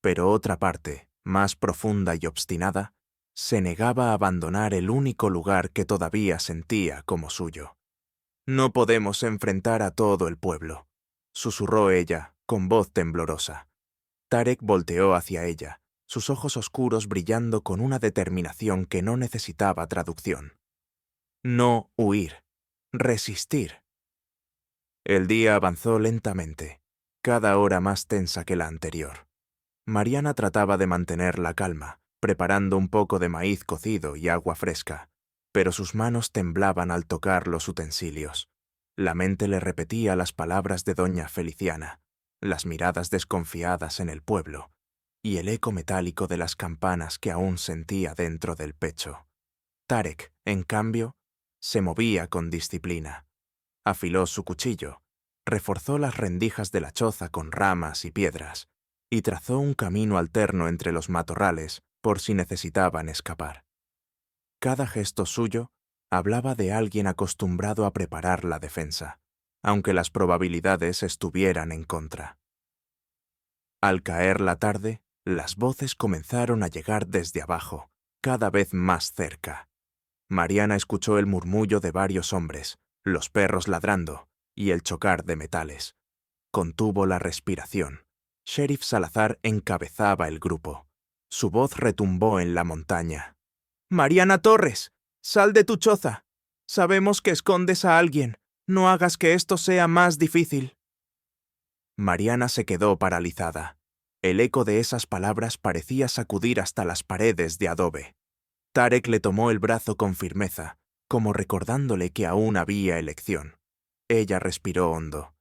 Pero otra parte, más profunda y obstinada, se negaba a abandonar el único lugar que todavía sentía como suyo. «No podemos enfrentar a todo el pueblo», susurró ella, con voz temblorosa. Tarek volteó hacia ella, sus ojos oscuros brillando con una determinación que no necesitaba traducción. «No huir, resistir». El día avanzó lentamente, cada hora más tensa que la anterior. Mariana trataba de mantener la calma, preparando un poco de maíz cocido y agua fresca, pero sus manos temblaban al tocar los utensilios. La mente le repetía las palabras de doña Feliciana, las miradas desconfiadas en el pueblo y el eco metálico de las campanas que aún sentía dentro del pecho. Tarek, en cambio, se movía con disciplina. Afiló su cuchillo, reforzó las rendijas de la choza con ramas y piedras, y trazó un camino alterno entre los matorrales por si necesitaban escapar. Cada gesto suyo hablaba de alguien acostumbrado a preparar la defensa, aunque las probabilidades estuvieran en contra. Al caer la tarde, las voces comenzaron a llegar desde abajo, cada vez más cerca. Mariana escuchó el murmullo de varios hombres, los perros ladrando y el chocar de metales. Contuvo la respiración. Sheriff Salazar encabezaba el grupo. Su voz retumbó en la montaña. «Mariana Torres, sal de tu choza. Sabemos que escondes a alguien. No hagas que esto sea más difícil». Mariana se quedó paralizada. El eco de esas palabras parecía sacudir hasta las paredes de adobe. Tarek le tomó el brazo con firmeza, como recordándole que aún había elección. Ella respiró hondo.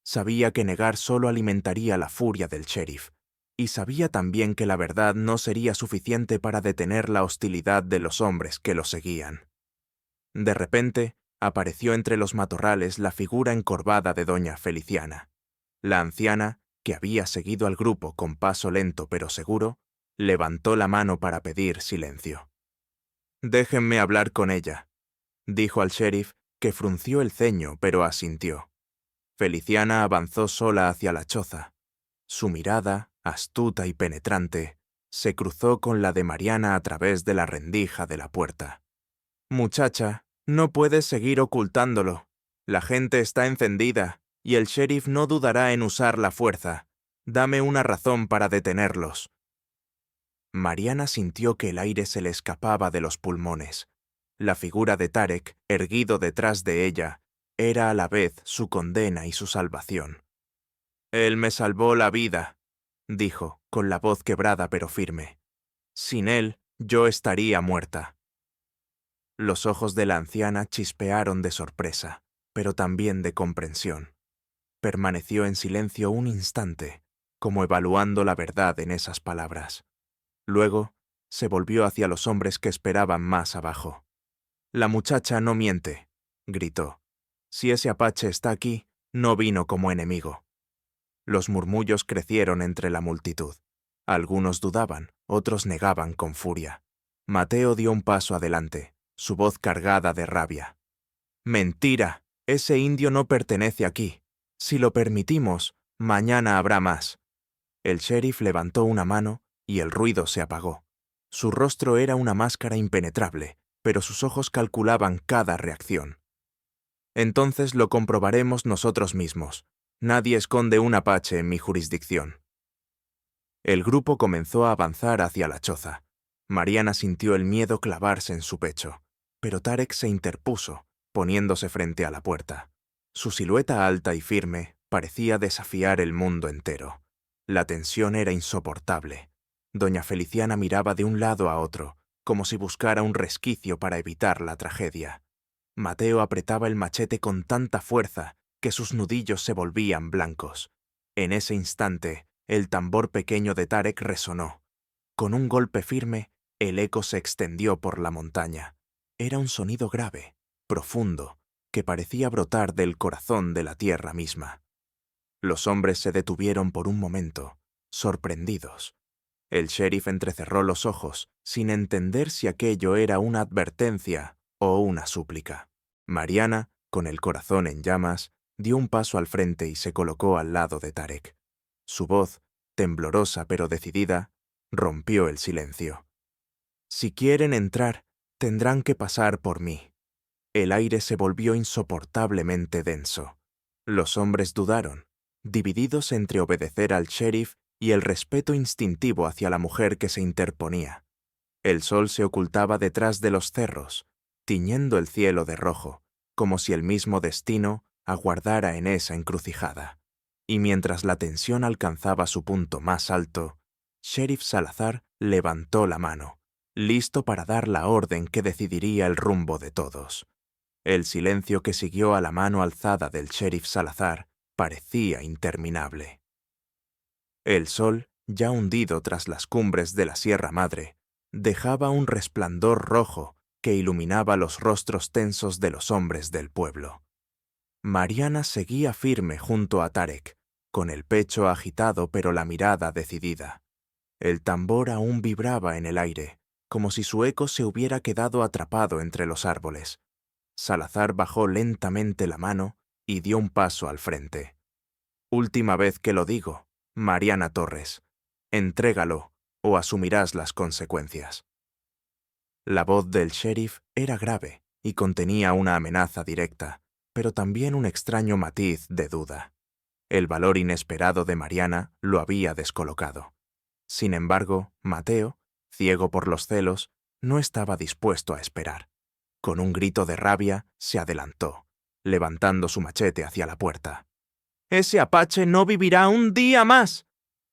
Sabía que negar solo alimentaría la furia del sheriff, y sabía también que la verdad no sería suficiente para detener la hostilidad de los hombres que lo seguían. De repente, apareció entre los matorrales la figura encorvada de doña Feliciana. La anciana, que había seguido al grupo con paso lento pero seguro, levantó la mano para pedir silencio. «Déjenme hablar con ella», dijo al sheriff, que frunció el ceño pero asintió. Feliciana avanzó sola hacia la choza. Su mirada, astuta y penetrante, se cruzó con la de Mariana a través de la rendija de la puerta. «Muchacha, no puedes seguir ocultándolo. La gente está encendida, y el sheriff no dudará en usar la fuerza. Dame una razón para detenerlos». Mariana sintió que el aire se le escapaba de los pulmones. La figura de Tarek, erguido detrás de ella, era a la vez su condena y su salvación. «Él me salvó la vida», dijo, con la voz quebrada pero firme. «Sin él, yo estaría muerta». Los ojos de la anciana chispearon de sorpresa, pero también de comprensión. Permaneció en silencio un instante, como evaluando la verdad en esas palabras. Luego, se volvió hacia los hombres que esperaban más abajo. «La muchacha no miente», gritó. «Si ese apache está aquí, no vino como enemigo». Los murmullos crecieron entre la multitud. Algunos dudaban, otros negaban con furia. Mateo dio un paso adelante, su voz cargada de rabia. «Mentira, ese indio no pertenece aquí. Si lo permitimos, mañana habrá más». El sheriff levantó una mano y el ruido se apagó. Su rostro era una máscara impenetrable, pero sus ojos calculaban cada reacción. «Entonces lo comprobaremos nosotros mismos. Nadie esconde un apache en mi jurisdicción». El grupo comenzó a avanzar hacia la choza. Mariana sintió el miedo clavarse en su pecho, pero Tarek se interpuso, poniéndose frente a la puerta. Su silueta alta y firme parecía desafiar el mundo entero. La tensión era insoportable. Doña Feliciana miraba de un lado a otro, como si buscara un resquicio para evitar la tragedia. Mateo apretaba el machete con tanta fuerza que sus nudillos se volvían blancos. En ese instante, el tambor pequeño de Tarek resonó. Con un golpe firme, el eco se extendió por la montaña. Era un sonido grave, profundo, que parecía brotar del corazón de la tierra misma. Los hombres se detuvieron por un momento, sorprendidos. El sheriff entrecerró los ojos, sin entender si aquello era una advertencia o una súplica. Mariana, con el corazón en llamas, dio un paso al frente y se colocó al lado de Tarek. Su voz, temblorosa pero decidida, rompió el silencio. «Si quieren entrar, tendrán que pasar por mí». El aire se volvió insoportablemente denso. Los hombres dudaron, divididos entre obedecer al sheriff y el respeto instintivo hacia la mujer que se interponía. El sol se ocultaba detrás de los cerros, tiñendo el cielo de rojo, como si el mismo destino aguardara en esa encrucijada. Y mientras la tensión alcanzaba su punto más alto, Sheriff Salazar levantó la mano, listo para dar la orden que decidiría el rumbo de todos. El silencio que siguió a la mano alzada del Sheriff Salazar parecía interminable. El sol, ya hundido tras las cumbres de la Sierra Madre, dejaba un resplandor rojo que iluminaba los rostros tensos de los hombres del pueblo. Mariana seguía firme junto a Tarek, con el pecho agitado pero la mirada decidida. El tambor aún vibraba en el aire, como si su eco se hubiera quedado atrapado entre los árboles. Salazar bajó lentamente la mano y dio un paso al frente. «Última vez que lo digo, Mariana Torres. Entrégalo o asumirás las consecuencias». La voz del sheriff era grave y contenía una amenaza directa, pero también un extraño matiz de duda. El valor inesperado de Mariana lo había descolocado. Sin embargo, Mateo, ciego por los celos, no estaba dispuesto a esperar. Con un grito de rabia, se adelantó, levantando su machete hacia la puerta. «¡Ese apache no vivirá un día más!».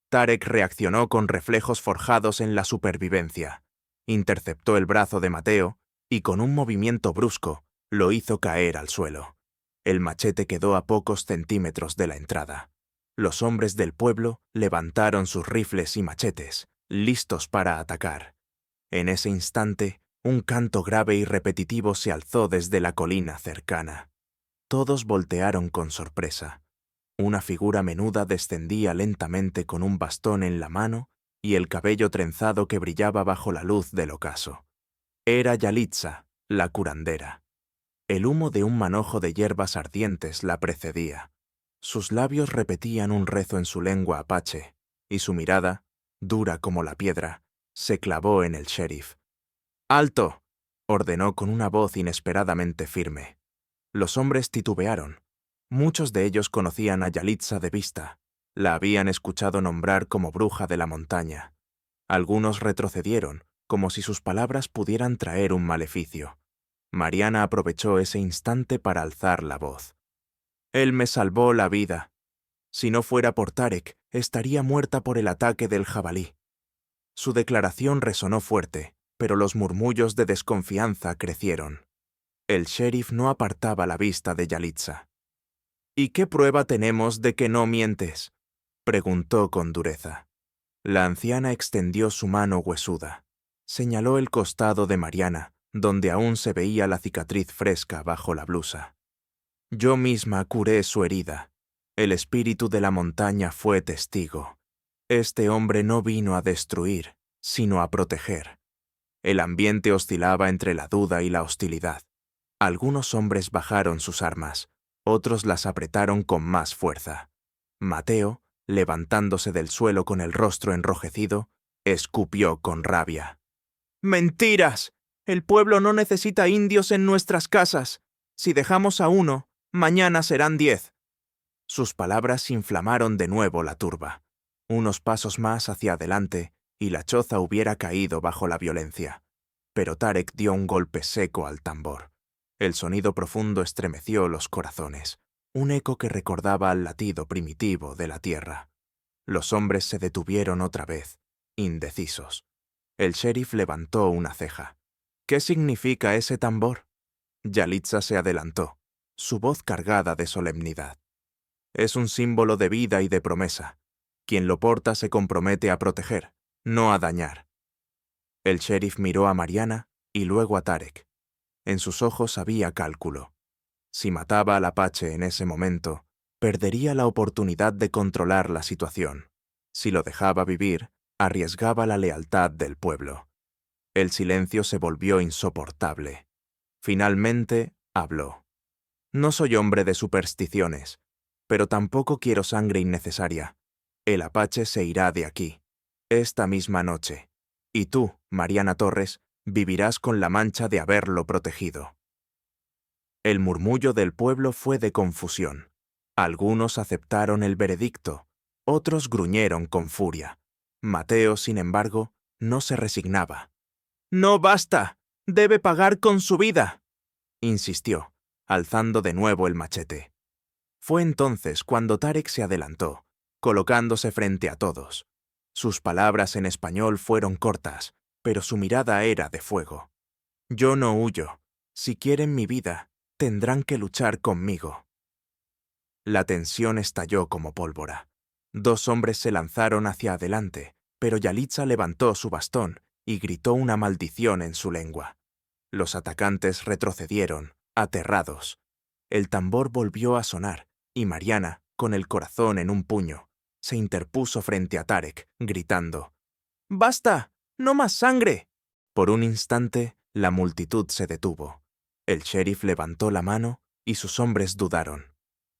Tarek reaccionó con reflejos forjados en la supervivencia. Interceptó el brazo de Mateo y con un movimiento brusco lo hizo caer al suelo. El machete quedó a pocos centímetros de la entrada. Los hombres del pueblo levantaron sus rifles y machetes, listos para atacar. En ese instante, un canto grave y repetitivo se alzó desde la colina cercana. Todos voltearon con sorpresa. Una figura menuda descendía lentamente con un bastón en la mano y el cabello trenzado que brillaba bajo la luz del ocaso. Era Yalitza, la curandera. El humo de un manojo de hierbas ardientes la precedía. Sus labios repetían un rezo en su lengua apache, y su mirada, dura como la piedra, se clavó en el sheriff. «¡Alto!», ordenó con una voz inesperadamente firme. Los hombres titubearon. Muchos de ellos conocían a Yalitza de vista. La habían escuchado nombrar como bruja de la montaña. Algunos retrocedieron, como si sus palabras pudieran traer un maleficio. Mariana aprovechó ese instante para alzar la voz. «Él me salvó la vida. Si no fuera por Tarek, estaría muerta por el ataque del jabalí». Su declaración resonó fuerte, pero los murmullos de desconfianza crecieron. El sheriff no apartaba la vista de Yalitza. «¿Y qué prueba tenemos de que no mientes?», preguntó con dureza. La anciana extendió su mano huesuda. Señaló el costado de Mariana, donde aún se veía la cicatriz fresca bajo la blusa. «Yo misma curé su herida. El espíritu de la montaña fue testigo. Este hombre no vino a destruir, sino a proteger». El ambiente oscilaba entre la duda y la hostilidad. Algunos hombres bajaron sus armas, otros las apretaron con más fuerza. Mateo, levantándose del suelo con el rostro enrojecido, escupió con rabia. «¡Mentiras! El pueblo no necesita indios en nuestras casas. Si dejamos a uno, mañana serán 10. Sus palabras inflamaron de nuevo la turba. Unos pasos más hacia adelante y la choza hubiera caído bajo la violencia. Pero Tarek dio un golpe seco al tambor. El sonido profundo estremeció los corazones, un eco que recordaba al latido primitivo de la tierra. Los hombres se detuvieron otra vez, indecisos. El sheriff levantó una ceja. «¿Qué significa ese tambor?». Yalitza se adelantó, su voz cargada de solemnidad. «Es un símbolo de vida y de promesa. Quien lo porta se compromete a proteger, no a dañar». El sheriff miró a Mariana y luego a Tarek. En sus ojos había cálculo. Si mataba al apache en ese momento, perdería la oportunidad de controlar la situación. Si lo dejaba vivir, arriesgaba la lealtad del pueblo. El silencio se volvió insoportable. Finalmente, habló. «No soy hombre de supersticiones, pero tampoco quiero sangre innecesaria. El apache se irá de aquí, esta misma noche. Y tú, Mariana Torres, vivirás con la mancha de haberlo protegido». El murmullo del pueblo fue de confusión. Algunos aceptaron el veredicto, otros gruñeron con furia. Mateo, sin embargo, no se resignaba. «¡No basta! ¡Debe pagar con su vida!», insistió, alzando de nuevo el machete. Fue entonces cuando Tarek se adelantó, colocándose frente a todos. Sus palabras en español fueron cortas, pero su mirada era de fuego. «Yo no huyo. Si quieren mi vida, tendrán que luchar conmigo». La tensión estalló como pólvora. Dos hombres se lanzaron hacia adelante, pero Yalitza levantó su bastón y gritó una maldición en su lengua. Los atacantes retrocedieron, aterrados. El tambor volvió a sonar, y Mariana, con el corazón en un puño, se interpuso frente a Tarek, gritando: «¡Basta! ¡No más sangre!». Por un instante, la multitud se detuvo. El sheriff levantó la mano y sus hombres dudaron.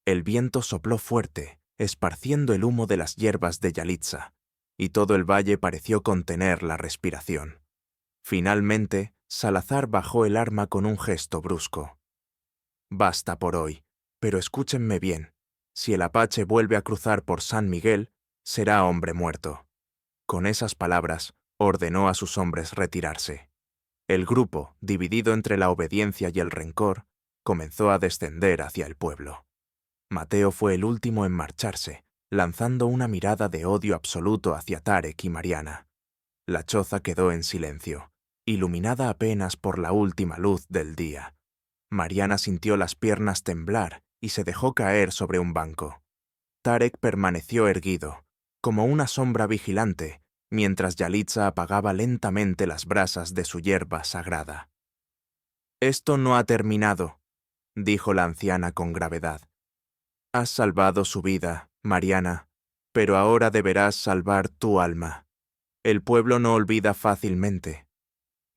El viento sopló fuerte, esparciendo el humo de las hierbas de Yalitza, y todo el valle pareció contener la respiración. Finalmente, Salazar bajó el arma con un gesto brusco. «Basta por hoy, pero escúchenme bien. Si el apache vuelve a cruzar por San Miguel, será hombre muerto». Con esas palabras, ordenó a sus hombres retirarse. El grupo, dividido entre la obediencia y el rencor, comenzó a descender hacia el pueblo. Mateo fue el último en marcharse, lanzando una mirada de odio absoluto hacia Tarek y Mariana. La choza quedó en silencio, iluminada apenas por la última luz del día. Mariana sintió las piernas temblar y se dejó caer sobre un banco. Tarek permaneció erguido, como una sombra vigilante, mientras Yalitza apagaba lentamente las brasas de su hierba sagrada. «Esto no ha terminado», dijo la anciana con gravedad. «Has salvado su vida, Mariana, pero ahora deberás salvar tu alma. El pueblo no olvida fácilmente».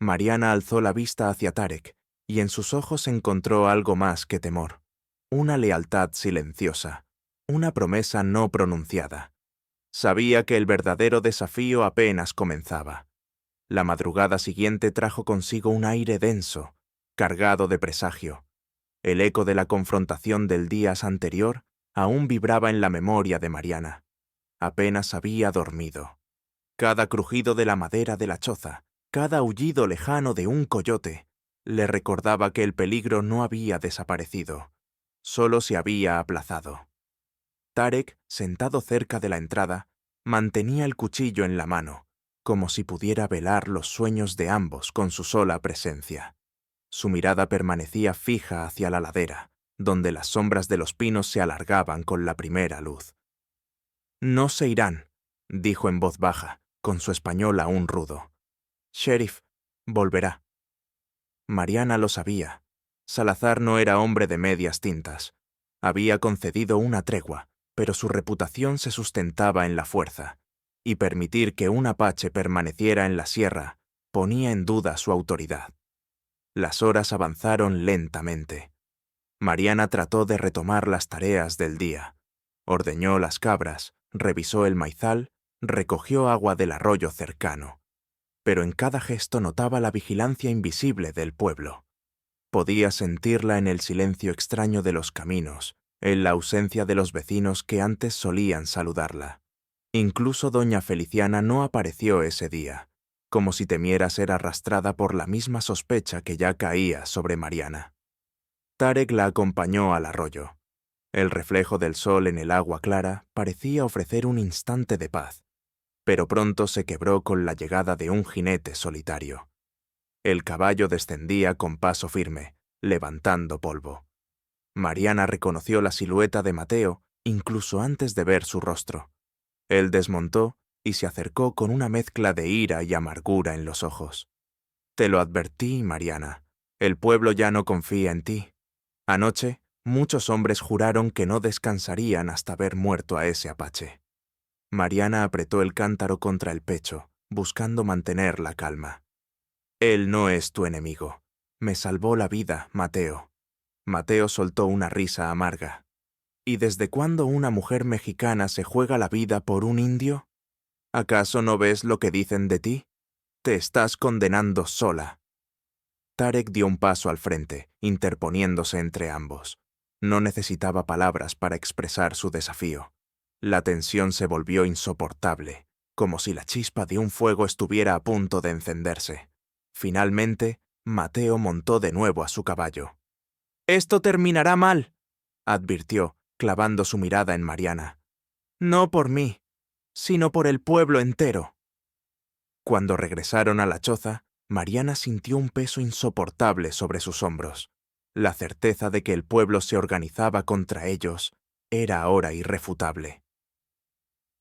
Mariana alzó la vista hacia Tarek, y en sus ojos encontró algo más que temor, una lealtad silenciosa. una promesa no pronunciada. Sabía que el verdadero desafío apenas comenzaba. La madrugada siguiente trajo consigo un aire denso, cargado de presagio. El eco de la confrontación del día anterior aún vibraba en la memoria de Mariana. Apenas había dormido. Cada crujido de la madera de la choza, cada aullido lejano de un coyote, le recordaba que el peligro no había desaparecido, solo se había aplazado. Tarek, sentado cerca de la entrada, mantenía el cuchillo en la mano, como si pudiera velar los sueños de ambos con su sola presencia. Su mirada permanecía fija hacia la ladera, donde las sombras de los pinos se alargaban con la primera luz. «No se irán», dijo en voz baja, con su español aún rudo. «Sheriff, volverá». Mariana lo sabía. Salazar no era hombre de medias tintas. Había concedido una tregua, pero su reputación se sustentaba en la fuerza, y permitir que un apache permaneciera en la sierra ponía en duda su autoridad. Las horas avanzaron lentamente. Mariana trató de retomar las tareas del día. Ordeñó las cabras, revisó el maizal, recogió agua del arroyo cercano. Pero en cada gesto notaba la vigilancia invisible del pueblo. Podía sentirla en el silencio extraño de los caminos, en la ausencia de los vecinos que antes solían saludarla. Incluso doña Feliciana no apareció ese día, como si temiera ser arrastrada por la misma sospecha que ya caía sobre Mariana. Tarek la acompañó al arroyo. El reflejo del sol en el agua clara parecía ofrecer un instante de paz, pero pronto se quebró con la llegada de un jinete solitario. El caballo descendía con paso firme, levantando polvo. Mariana reconoció la silueta de Mateo incluso antes de ver su rostro. Él desmontó y se acercó con una mezcla de ira y amargura en los ojos. «Te lo advertí, Mariana. El pueblo ya no confía en ti. Anoche, muchos hombres juraron que no descansarían hasta ver muerto a ese apache». Mariana apretó el cántaro contra el pecho, buscando mantener la calma. «Él no es tu enemigo. Me salvó la vida, Mateo». Mateo soltó una risa amarga. «¿Y desde cuándo una mujer mexicana se juega la vida por un indio? ¿Acaso no ves lo que dicen de ti? Te estás condenando sola». Tarek dio un paso al frente, interponiéndose entre ambos. No necesitaba palabras para expresar su desafío. La tensión se volvió insoportable, como si la chispa de un fuego estuviera a punto de encenderse. Finalmente, Mateo montó de nuevo a su caballo. «Esto terminará mal», advirtió, clavando su mirada en Mariana. «No por mí, sino por el pueblo entero». Cuando regresaron a la choza, Mariana sintió un peso insoportable sobre sus hombros. La certeza de que el pueblo se organizaba contra ellos era ahora irrefutable.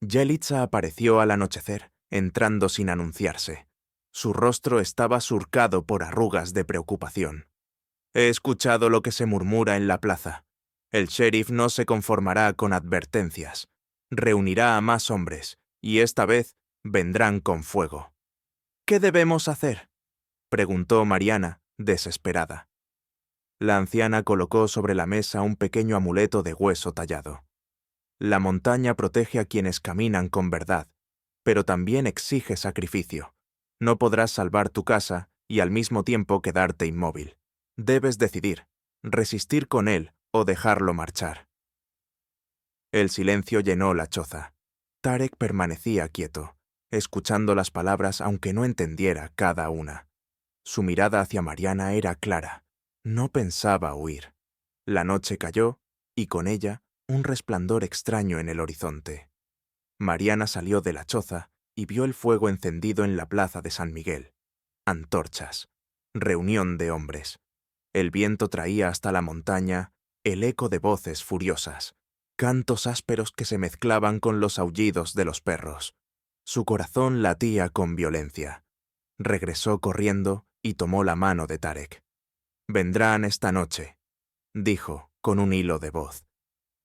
Yelitza apareció al anochecer, entrando sin anunciarse. Su rostro estaba surcado por arrugas de preocupación. «He escuchado lo que se murmura en la plaza. El sheriff no se conformará con advertencias. Reunirá a más hombres, y esta vez vendrán con fuego». «¿Qué debemos hacer?», preguntó Mariana, desesperada. La anciana colocó sobre la mesa un pequeño amuleto de hueso tallado. «La montaña protege a quienes caminan con verdad, pero también exige sacrificio. No podrás salvar tu casa y al mismo tiempo quedarte inmóvil. Debes decidir, resistir con él o dejarlo marchar». El silencio llenó la choza. Tarek permanecía quieto, escuchando las palabras aunque no entendiera cada una. Su mirada hacia Mariana era clara. No pensaba huir. La noche cayó, y con ella un resplandor extraño en el horizonte. Mariana salió de la choza y vio el fuego encendido en la plaza de San Miguel. Antorchas. Reunión de hombres. El viento traía hasta la montaña el eco de voces furiosas, cantos ásperos que se mezclaban con los aullidos de los perros. Su corazón latía con violencia. Regresó corriendo y tomó la mano de Tarek. «Vendrán esta noche», dijo, con un hilo de voz.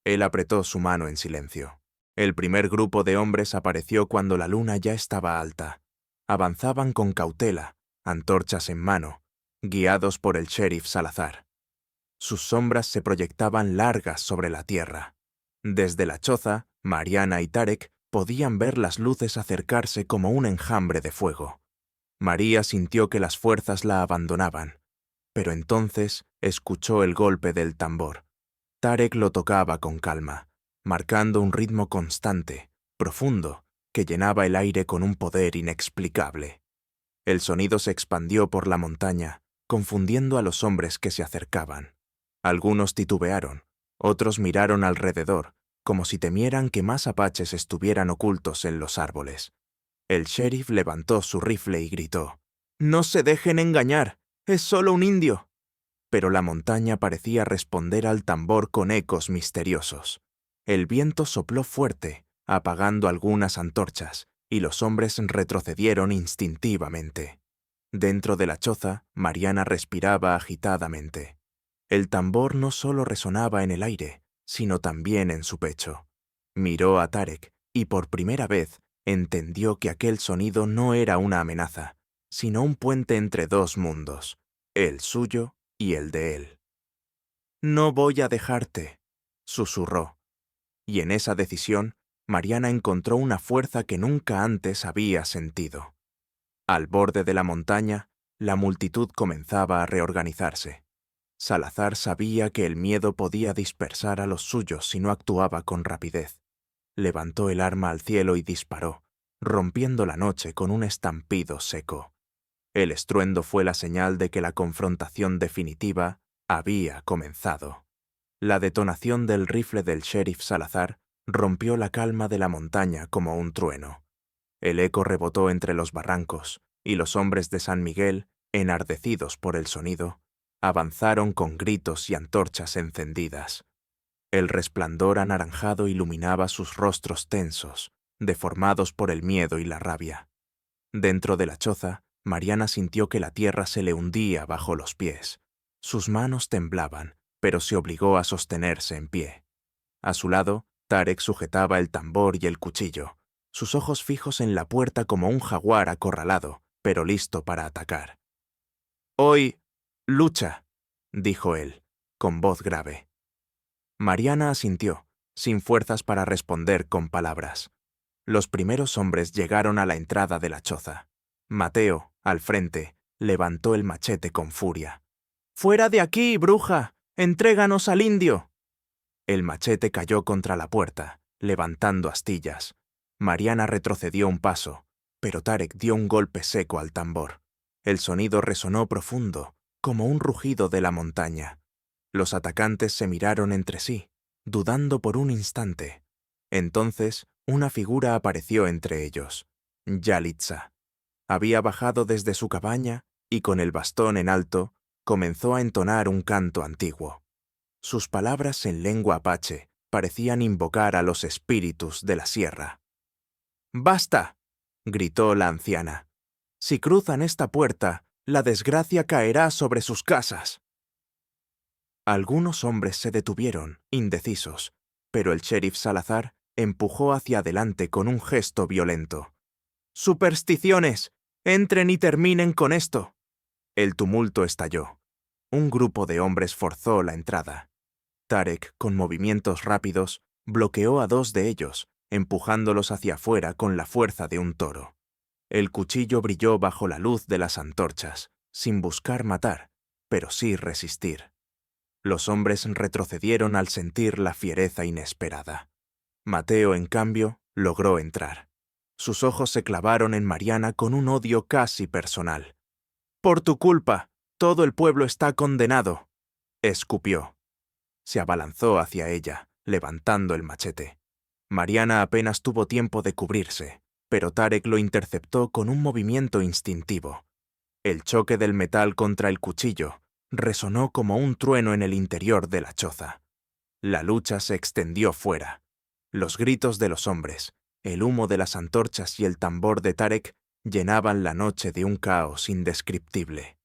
Él apretó su mano en silencio. El primer grupo de hombres apareció cuando la luna ya estaba alta. Avanzaban con cautela, antorchas en mano, guiados por el sheriff Salazar. Sus sombras se proyectaban largas sobre la tierra. Desde la choza, Mariana y Tarek podían ver las luces acercarse como un enjambre de fuego. María sintió que las fuerzas la abandonaban, pero entonces escuchó el golpe del tambor. Tarek lo tocaba con calma, marcando un ritmo constante, profundo, que llenaba el aire con un poder inexplicable. El sonido se expandió por la montaña, confundiendo a los hombres que se acercaban. Algunos titubearon, otros miraron alrededor, como si temieran que más apaches estuvieran ocultos en los árboles. El sheriff levantó su rifle y gritó: «¡No se dejen engañar! ¡Es solo un indio!». Pero la montaña parecía responder al tambor con ecos misteriosos. El viento sopló fuerte, apagando algunas antorchas, y los hombres retrocedieron instintivamente. Dentro de la choza, Mariana respiraba agitadamente. El tambor no solo resonaba en el aire, sino también en su pecho. Miró a Tarek y por primera vez entendió que aquel sonido no era una amenaza, sino un puente entre dos mundos, el suyo y el de él. «No voy a dejarte», susurró. Y en esa decisión, Mariana encontró una fuerza que nunca antes había sentido. Al borde de la montaña, la multitud comenzaba a reorganizarse. Salazar sabía que el miedo podía dispersar a los suyos si no actuaba con rapidez. Levantó el arma al cielo y disparó, rompiendo la noche con un estampido seco. El estruendo fue la señal de que la confrontación definitiva había comenzado. La detonación del rifle del sheriff Salazar rompió la calma de la montaña como un trueno. El eco rebotó entre los barrancos, y los hombres de San Miguel, enardecidos por el sonido, avanzaron con gritos y antorchas encendidas. El resplandor anaranjado iluminaba sus rostros tensos, deformados por el miedo y la rabia. Dentro de la choza, Mariana sintió que la tierra se le hundía bajo los pies. Sus manos temblaban, pero se obligó a sostenerse en pie. A su lado, Tarek sujetaba el tambor y el cuchillo, sus ojos fijos en la puerta como un jaguar acorralado, pero listo para atacar. «Hoy, lucha», dijo él, con voz grave. Mariana asintió, sin fuerzas para responder con palabras. Los primeros hombres llegaron a la entrada de la choza. Mateo, al frente, levantó el machete con furia. «¡Fuera de aquí, bruja! ¡Entréganos al indio!». El machete cayó contra la puerta, levantando astillas. Mariana retrocedió un paso, pero Tarek dio un golpe seco al tambor. El sonido resonó profundo, como un rugido de la montaña. Los atacantes se miraron entre sí, dudando por un instante. Entonces, una figura apareció entre ellos: Yalitza. Había bajado desde su cabaña y, con el bastón en alto, comenzó a entonar un canto antiguo. Sus palabras en lengua apache parecían invocar a los espíritus de la sierra. «¡Basta!», gritó la anciana. «Si cruzan esta puerta, la desgracia caerá sobre sus casas». Algunos hombres se detuvieron, indecisos, pero el sheriff Salazar empujó hacia adelante con un gesto violento. «¡Supersticiones! ¡Entren y terminen con esto!». El tumulto estalló. Un grupo de hombres forzó la entrada. Tarek, con movimientos rápidos, bloqueó a dos de ellos, empujándolos hacia afuera con la fuerza de un toro. El cuchillo brilló bajo la luz de las antorchas, sin buscar matar, pero sí resistir. Los hombres retrocedieron al sentir la fiereza inesperada. Mateo, en cambio, logró entrar. Sus ojos se clavaron en Mariana con un odio casi personal. «Por tu culpa, todo el pueblo está condenado», escupió. Se abalanzó hacia ella, levantando el machete. Mariana apenas tuvo tiempo de cubrirse, pero Tarek lo interceptó con un movimiento instintivo. El choque del metal contra el cuchillo resonó como un trueno en el interior de la choza. La lucha se extendió fuera. Los gritos de los hombres, el humo de las antorchas y el tambor de Tarek llenaban la noche de un caos indescriptible.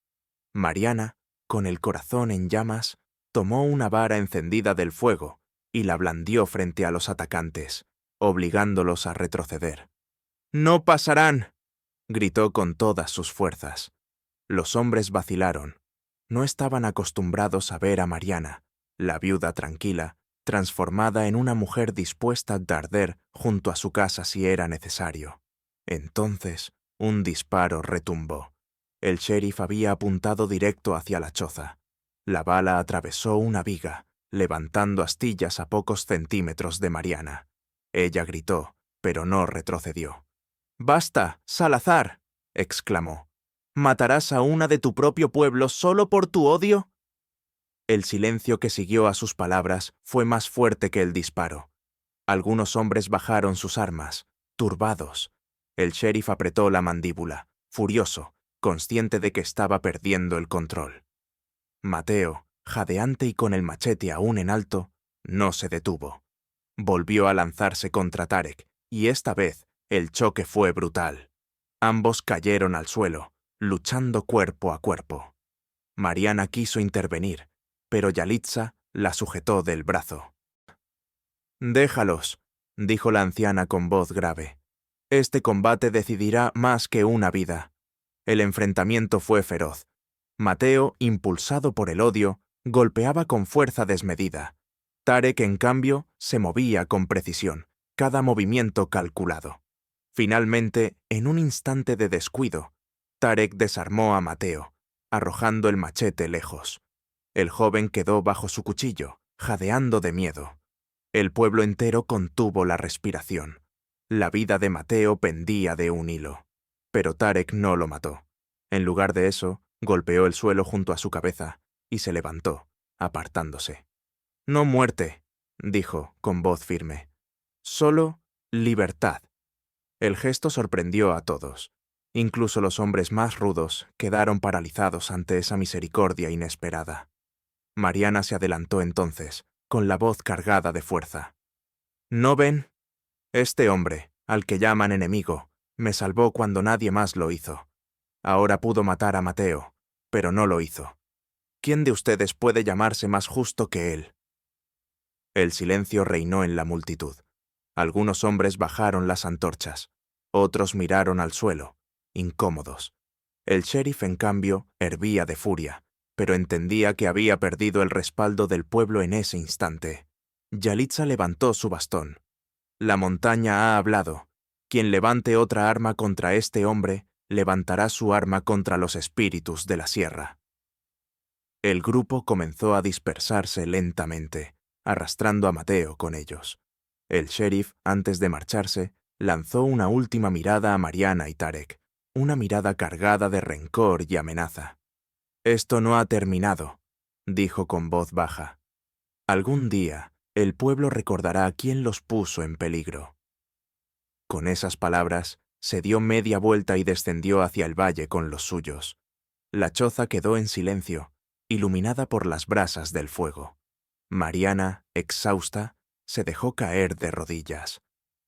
Mariana, con el corazón en llamas, tomó una vara encendida del fuego y la blandió frente a los atacantes, obligándolos a retroceder. «¡No pasarán!», gritó con todas sus fuerzas. Los hombres vacilaron. No estaban acostumbrados a ver a Mariana, la viuda tranquila, transformada en una mujer dispuesta a arder junto a su casa si era necesario. Entonces, un disparo retumbó. El sheriff había apuntado directo hacia la choza. La bala atravesó una viga, levantando astillas a pocos centímetros de Mariana. Ella gritó, pero no retrocedió. «¡Basta, Salazar!», exclamó. «¿Matarás a una de tu propio pueblo solo por tu odio?». El silencio que siguió a sus palabras fue más fuerte que el disparo. Algunos hombres bajaron sus armas, turbados. El sheriff apretó la mandíbula, furioso, consciente de que estaba perdiendo el control. Mateo, jadeante y con el machete aún en alto, no se detuvo. Volvió a lanzarse contra Tarek, y esta vez el choque fue brutal. Ambos cayeron al suelo, luchando cuerpo a cuerpo. Mariana quiso intervenir, pero Yalitza la sujetó del brazo. «Déjalos», dijo la anciana con voz grave. «Este combate decidirá más que una vida». El enfrentamiento fue feroz. Mateo, impulsado por el odio, golpeaba con fuerza desmedida. Tarek, en cambio, se movía con precisión, cada movimiento calculado. Finalmente, en un instante de descuido, Tarek desarmó a Mateo, arrojando el machete lejos. El joven quedó bajo su cuchillo, jadeando de miedo. El pueblo entero contuvo la respiración. La vida de Mateo pendía de un hilo. Pero Tarek no lo mató. En lugar de eso, golpeó el suelo junto a su cabeza y se levantó, apartándose. «No muerte», dijo con voz firme. «Solo libertad». El gesto sorprendió a todos. Incluso los hombres más rudos quedaron paralizados ante esa misericordia inesperada. Mariana se adelantó entonces, con la voz cargada de fuerza. «¿No ven? Este hombre, al que llaman enemigo, me salvó cuando nadie más lo hizo. Ahora pudo matar a Mateo, pero no lo hizo. ¿Quién de ustedes puede llamarse más justo que él?». El silencio reinó en la multitud. Algunos hombres bajaron las antorchas, otros miraron al suelo, incómodos. El sheriff, en cambio, hervía de furia, pero entendía que había perdido el respaldo del pueblo en ese instante. Yalitza levantó su bastón. «La montaña ha hablado. Quien levante otra arma contra este hombre, levantará su arma contra los espíritus de la sierra». El grupo comenzó a dispersarse lentamente, arrastrando a Mateo con ellos. El sheriff, antes de marcharse, lanzó una última mirada a Mariana y Tarek, una mirada cargada de rencor y amenaza. «Esto no ha terminado», dijo con voz baja. «Algún día, el pueblo recordará quién los puso en peligro». Con esas palabras, se dio media vuelta y descendió hacia el valle con los suyos. La choza quedó en silencio, iluminada por las brasas del fuego. Mariana, exhausta, se dejó caer de rodillas.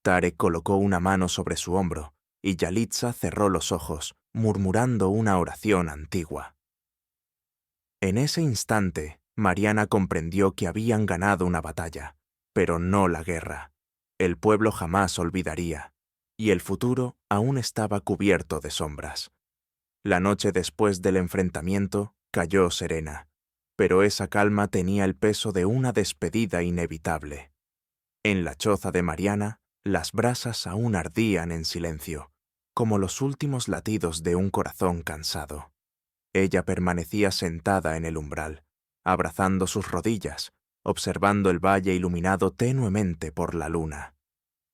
Tarek colocó una mano sobre su hombro y Yalitza cerró los ojos, murmurando una oración antigua. En ese instante, Mariana comprendió que habían ganado una batalla, pero no la guerra. El pueblo jamás olvidaría, y el futuro aún estaba cubierto de sombras. La noche después del enfrentamiento cayó serena, pero esa calma tenía el peso de una despedida inevitable. En la choza de Mariana, las brasas aún ardían en silencio, como los últimos latidos de un corazón cansado. Ella permanecía sentada en el umbral, abrazando sus rodillas, observando el valle iluminado tenuemente por la luna.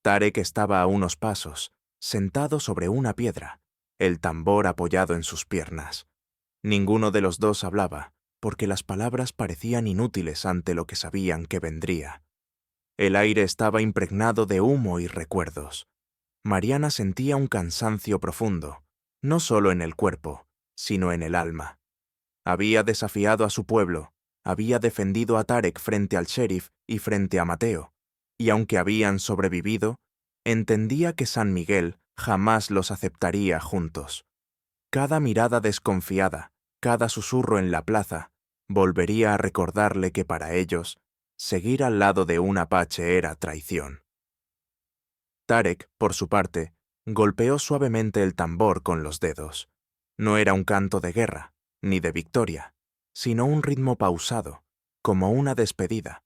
Tarek estaba a unos pasos, sentado sobre una piedra, el tambor apoyado en sus piernas. Ninguno de los dos hablaba, porque las palabras parecían inútiles ante lo que sabían que vendría. El aire estaba impregnado de humo y recuerdos. Mariana sentía un cansancio profundo, no solo en el cuerpo, sino en el alma. Había desafiado a su pueblo, había defendido a Tarek frente al sheriff y frente a Mateo, y aunque habían sobrevivido, entendía que San Miguel jamás los aceptaría juntos. Cada mirada desconfiada, cada susurro en la plaza, volvería a recordarle que para ellos, seguir al lado de un apache era traición. Tarek, por su parte, golpeó suavemente el tambor con los dedos. No era un canto de guerra, ni de victoria, sino un ritmo pausado, como una despedida.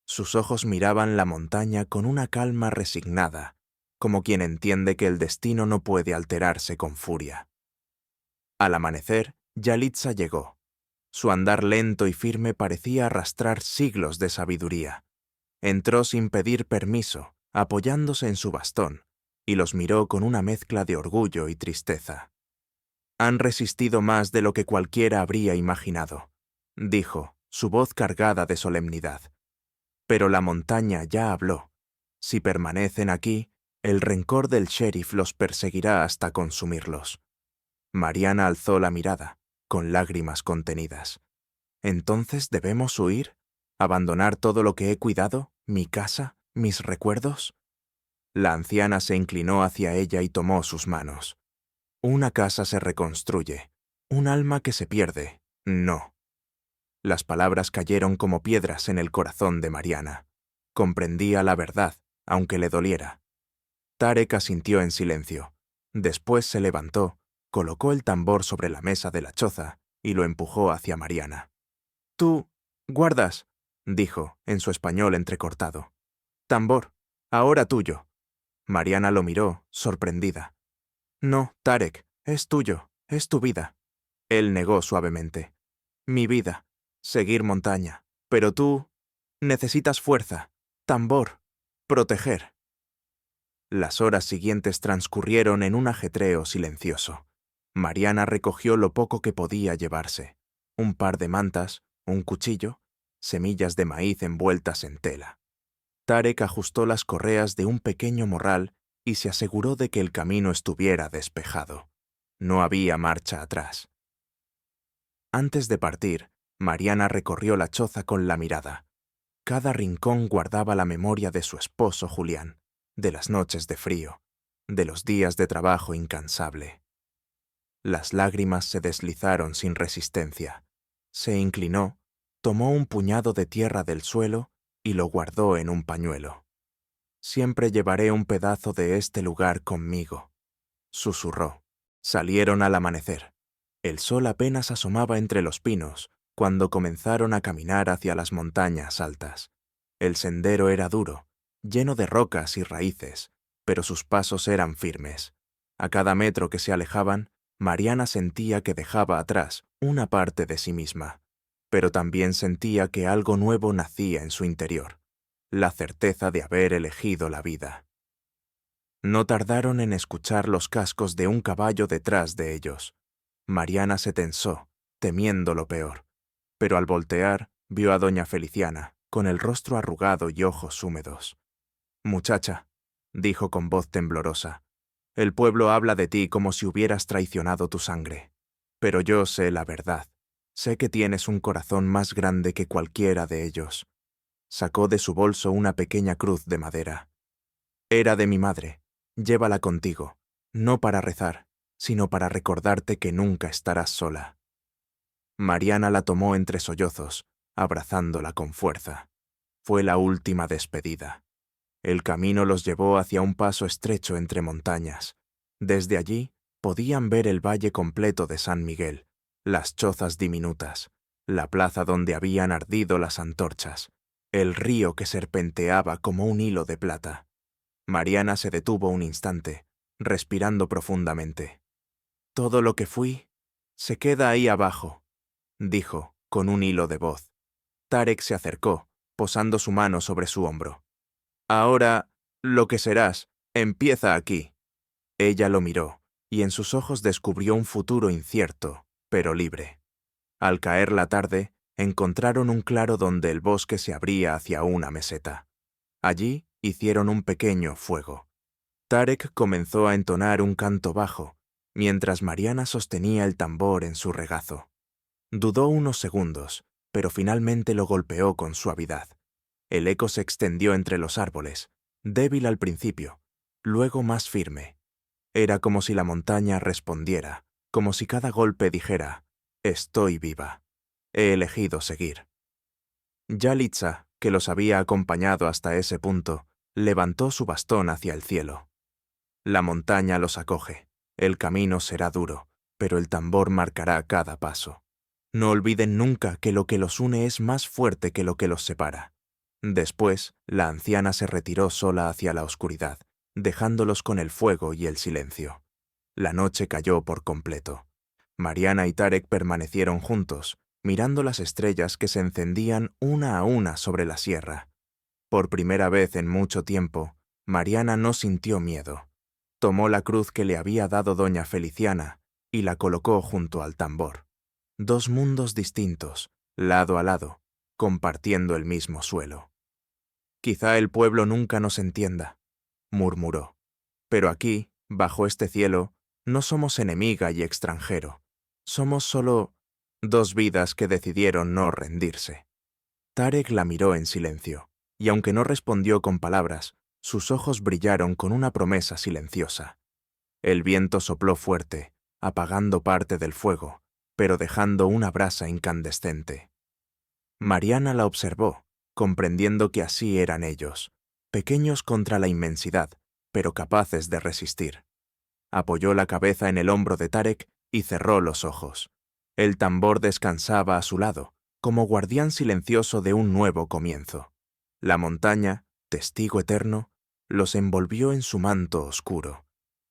Sus ojos miraban la montaña con una calma resignada, como quien entiende que el destino no puede alterarse con furia. Al amanecer, Yalitza llegó. Su andar lento y firme parecía arrastrar siglos de sabiduría. Entró sin pedir permiso, apoyándose en su bastón, y los miró con una mezcla de orgullo y tristeza. «Han resistido más de lo que cualquiera habría imaginado», dijo, su voz cargada de solemnidad. «Pero la montaña ya habló. Si permanecen aquí, el rencor del sheriff los perseguirá hasta consumirlos». Mariana alzó la mirada, con lágrimas contenidas. «¿Entonces debemos huir? ¿Abandonar todo lo que he cuidado? ¿Mi casa? ¿Mis recuerdos?» La anciana se inclinó hacia ella y tomó sus manos. «Una casa se reconstruye. Un alma que se pierde, no». Las palabras cayeron como piedras en el corazón de Mariana. Comprendía la verdad, aunque le doliera. Tarek asintió en silencio. Después se levantó, colocó el tambor sobre la mesa de la choza y lo empujó hacia Mariana. «Tú, guardas», dijo, en su español entrecortado. «Tambor, ahora tuyo». Mariana lo miró, sorprendida. «No, Tarek, es tuyo, es tu vida». Él negó suavemente. «Mi vida, seguir montaña. Pero tú necesitas fuerza, tambor, proteger». Las horas siguientes transcurrieron en un ajetreo silencioso. Mariana recogió lo poco que podía llevarse: un par de mantas, un cuchillo, semillas de maíz envueltas en tela. Tarek ajustó las correas de un pequeño morral y se aseguró de que el camino estuviera despejado. No había marcha atrás. Antes de partir, Mariana recorrió la choza con la mirada. Cada rincón guardaba la memoria de su esposo Julián, de las noches de frío, de los días de trabajo incansable. Las lágrimas se deslizaron sin resistencia. Se inclinó, tomó un puñado de tierra del suelo y lo guardó en un pañuelo. «Siempre llevaré un pedazo de este lugar conmigo», susurró. Salieron al amanecer. El sol apenas asomaba entre los pinos cuando comenzaron a caminar hacia las montañas altas. El sendero era duro, lleno de rocas y raíces, pero sus pasos eran firmes. A cada metro que se alejaban, Mariana sentía que dejaba atrás una parte de sí misma, pero también sentía que algo nuevo nacía en su interior, la certeza de haber elegido la vida. No tardaron en escuchar los cascos de un caballo detrás de ellos. Mariana se tensó, temiendo lo peor, pero al voltear vio a doña Feliciana, con el rostro arrugado y ojos húmedos. «Muchacha», dijo con voz temblorosa, «el pueblo habla de ti como si hubieras traicionado tu sangre. Pero yo sé la verdad. Sé que tienes un corazón más grande que cualquiera de ellos». Sacó de su bolso una pequeña cruz de madera. «Era de mi madre. Llévala contigo, no para rezar, sino para recordarte que nunca estarás sola». Mariana la tomó entre sollozos, abrazándola con fuerza. Fue la última despedida. El camino los llevó hacia un paso estrecho entre montañas. Desde allí podían ver el valle completo de San Miguel, las chozas diminutas, la plaza donde habían ardido las antorchas, el río que serpenteaba como un hilo de plata. Mariana se detuvo un instante, respirando profundamente. «Todo lo que fui se queda ahí abajo», dijo, con un hilo de voz. Tarek se acercó, posando su mano sobre su hombro. «Ahora, lo que serás, empieza aquí». Ella lo miró, y en sus ojos descubrió un futuro incierto, pero libre. Al caer la tarde, encontraron un claro donde el bosque se abría hacia una meseta. Allí hicieron un pequeño fuego. Tarek comenzó a entonar un canto bajo, mientras Mariana sostenía el tambor en su regazo. Dudó unos segundos, pero finalmente lo golpeó con suavidad. El eco se extendió entre los árboles, débil al principio, luego más firme. Era como si la montaña respondiera, como si cada golpe dijera: «Estoy viva. He elegido seguir». Yalitza, que los había acompañado hasta ese punto, levantó su bastón hacia el cielo. «La montaña los acoge. El camino será duro, pero el tambor marcará cada paso. No olviden nunca que lo que los une es más fuerte que lo que los separa. Después, la anciana se retiró sola hacia la oscuridad, dejándolos con el fuego y el silencio. La noche cayó por completo. Mariana y Tarek permanecieron juntos, mirando las estrellas que se encendían una a una sobre la sierra. Por primera vez en mucho tiempo, Mariana no sintió miedo. Tomó la cruz que le había dado doña Feliciana y la colocó junto al tambor. Dos mundos distintos, lado a lado, compartiendo el mismo suelo. «Quizá el pueblo nunca nos entienda», murmuró. «Pero aquí, bajo este cielo, no somos enemiga y extranjero. Somos solo dos vidas que decidieron no rendirse». Tarek la miró en silencio, y aunque no respondió con palabras, sus ojos brillaron con una promesa silenciosa. El viento sopló fuerte, apagando parte del fuego, pero dejando una brasa incandescente. Mariana la observó, comprendiendo que así eran ellos, pequeños contra la inmensidad, pero capaces de resistir. Apoyó la cabeza en el hombro de Tarek y cerró los ojos. El tambor descansaba a su lado, como guardián silencioso de un nuevo comienzo. La montaña, testigo eterno, los envolvió en su manto oscuro.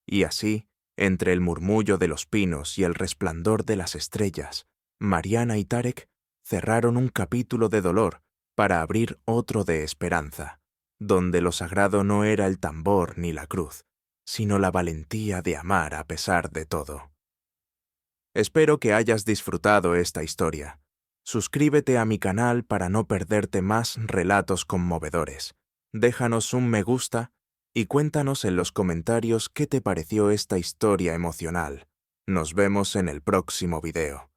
Y así, entre el murmullo de los pinos y el resplandor de las estrellas, Mariana y Tarek cerraron un capítulo de dolor para abrir otro de esperanza, donde lo sagrado no era el tambor ni la cruz, sino la valentía de amar a pesar de todo. Espero que hayas disfrutado esta historia. Suscríbete a mi canal para no perderte más relatos conmovedores. Déjanos un me gusta y cuéntanos en los comentarios qué te pareció esta historia emocional. Nos vemos en el próximo video.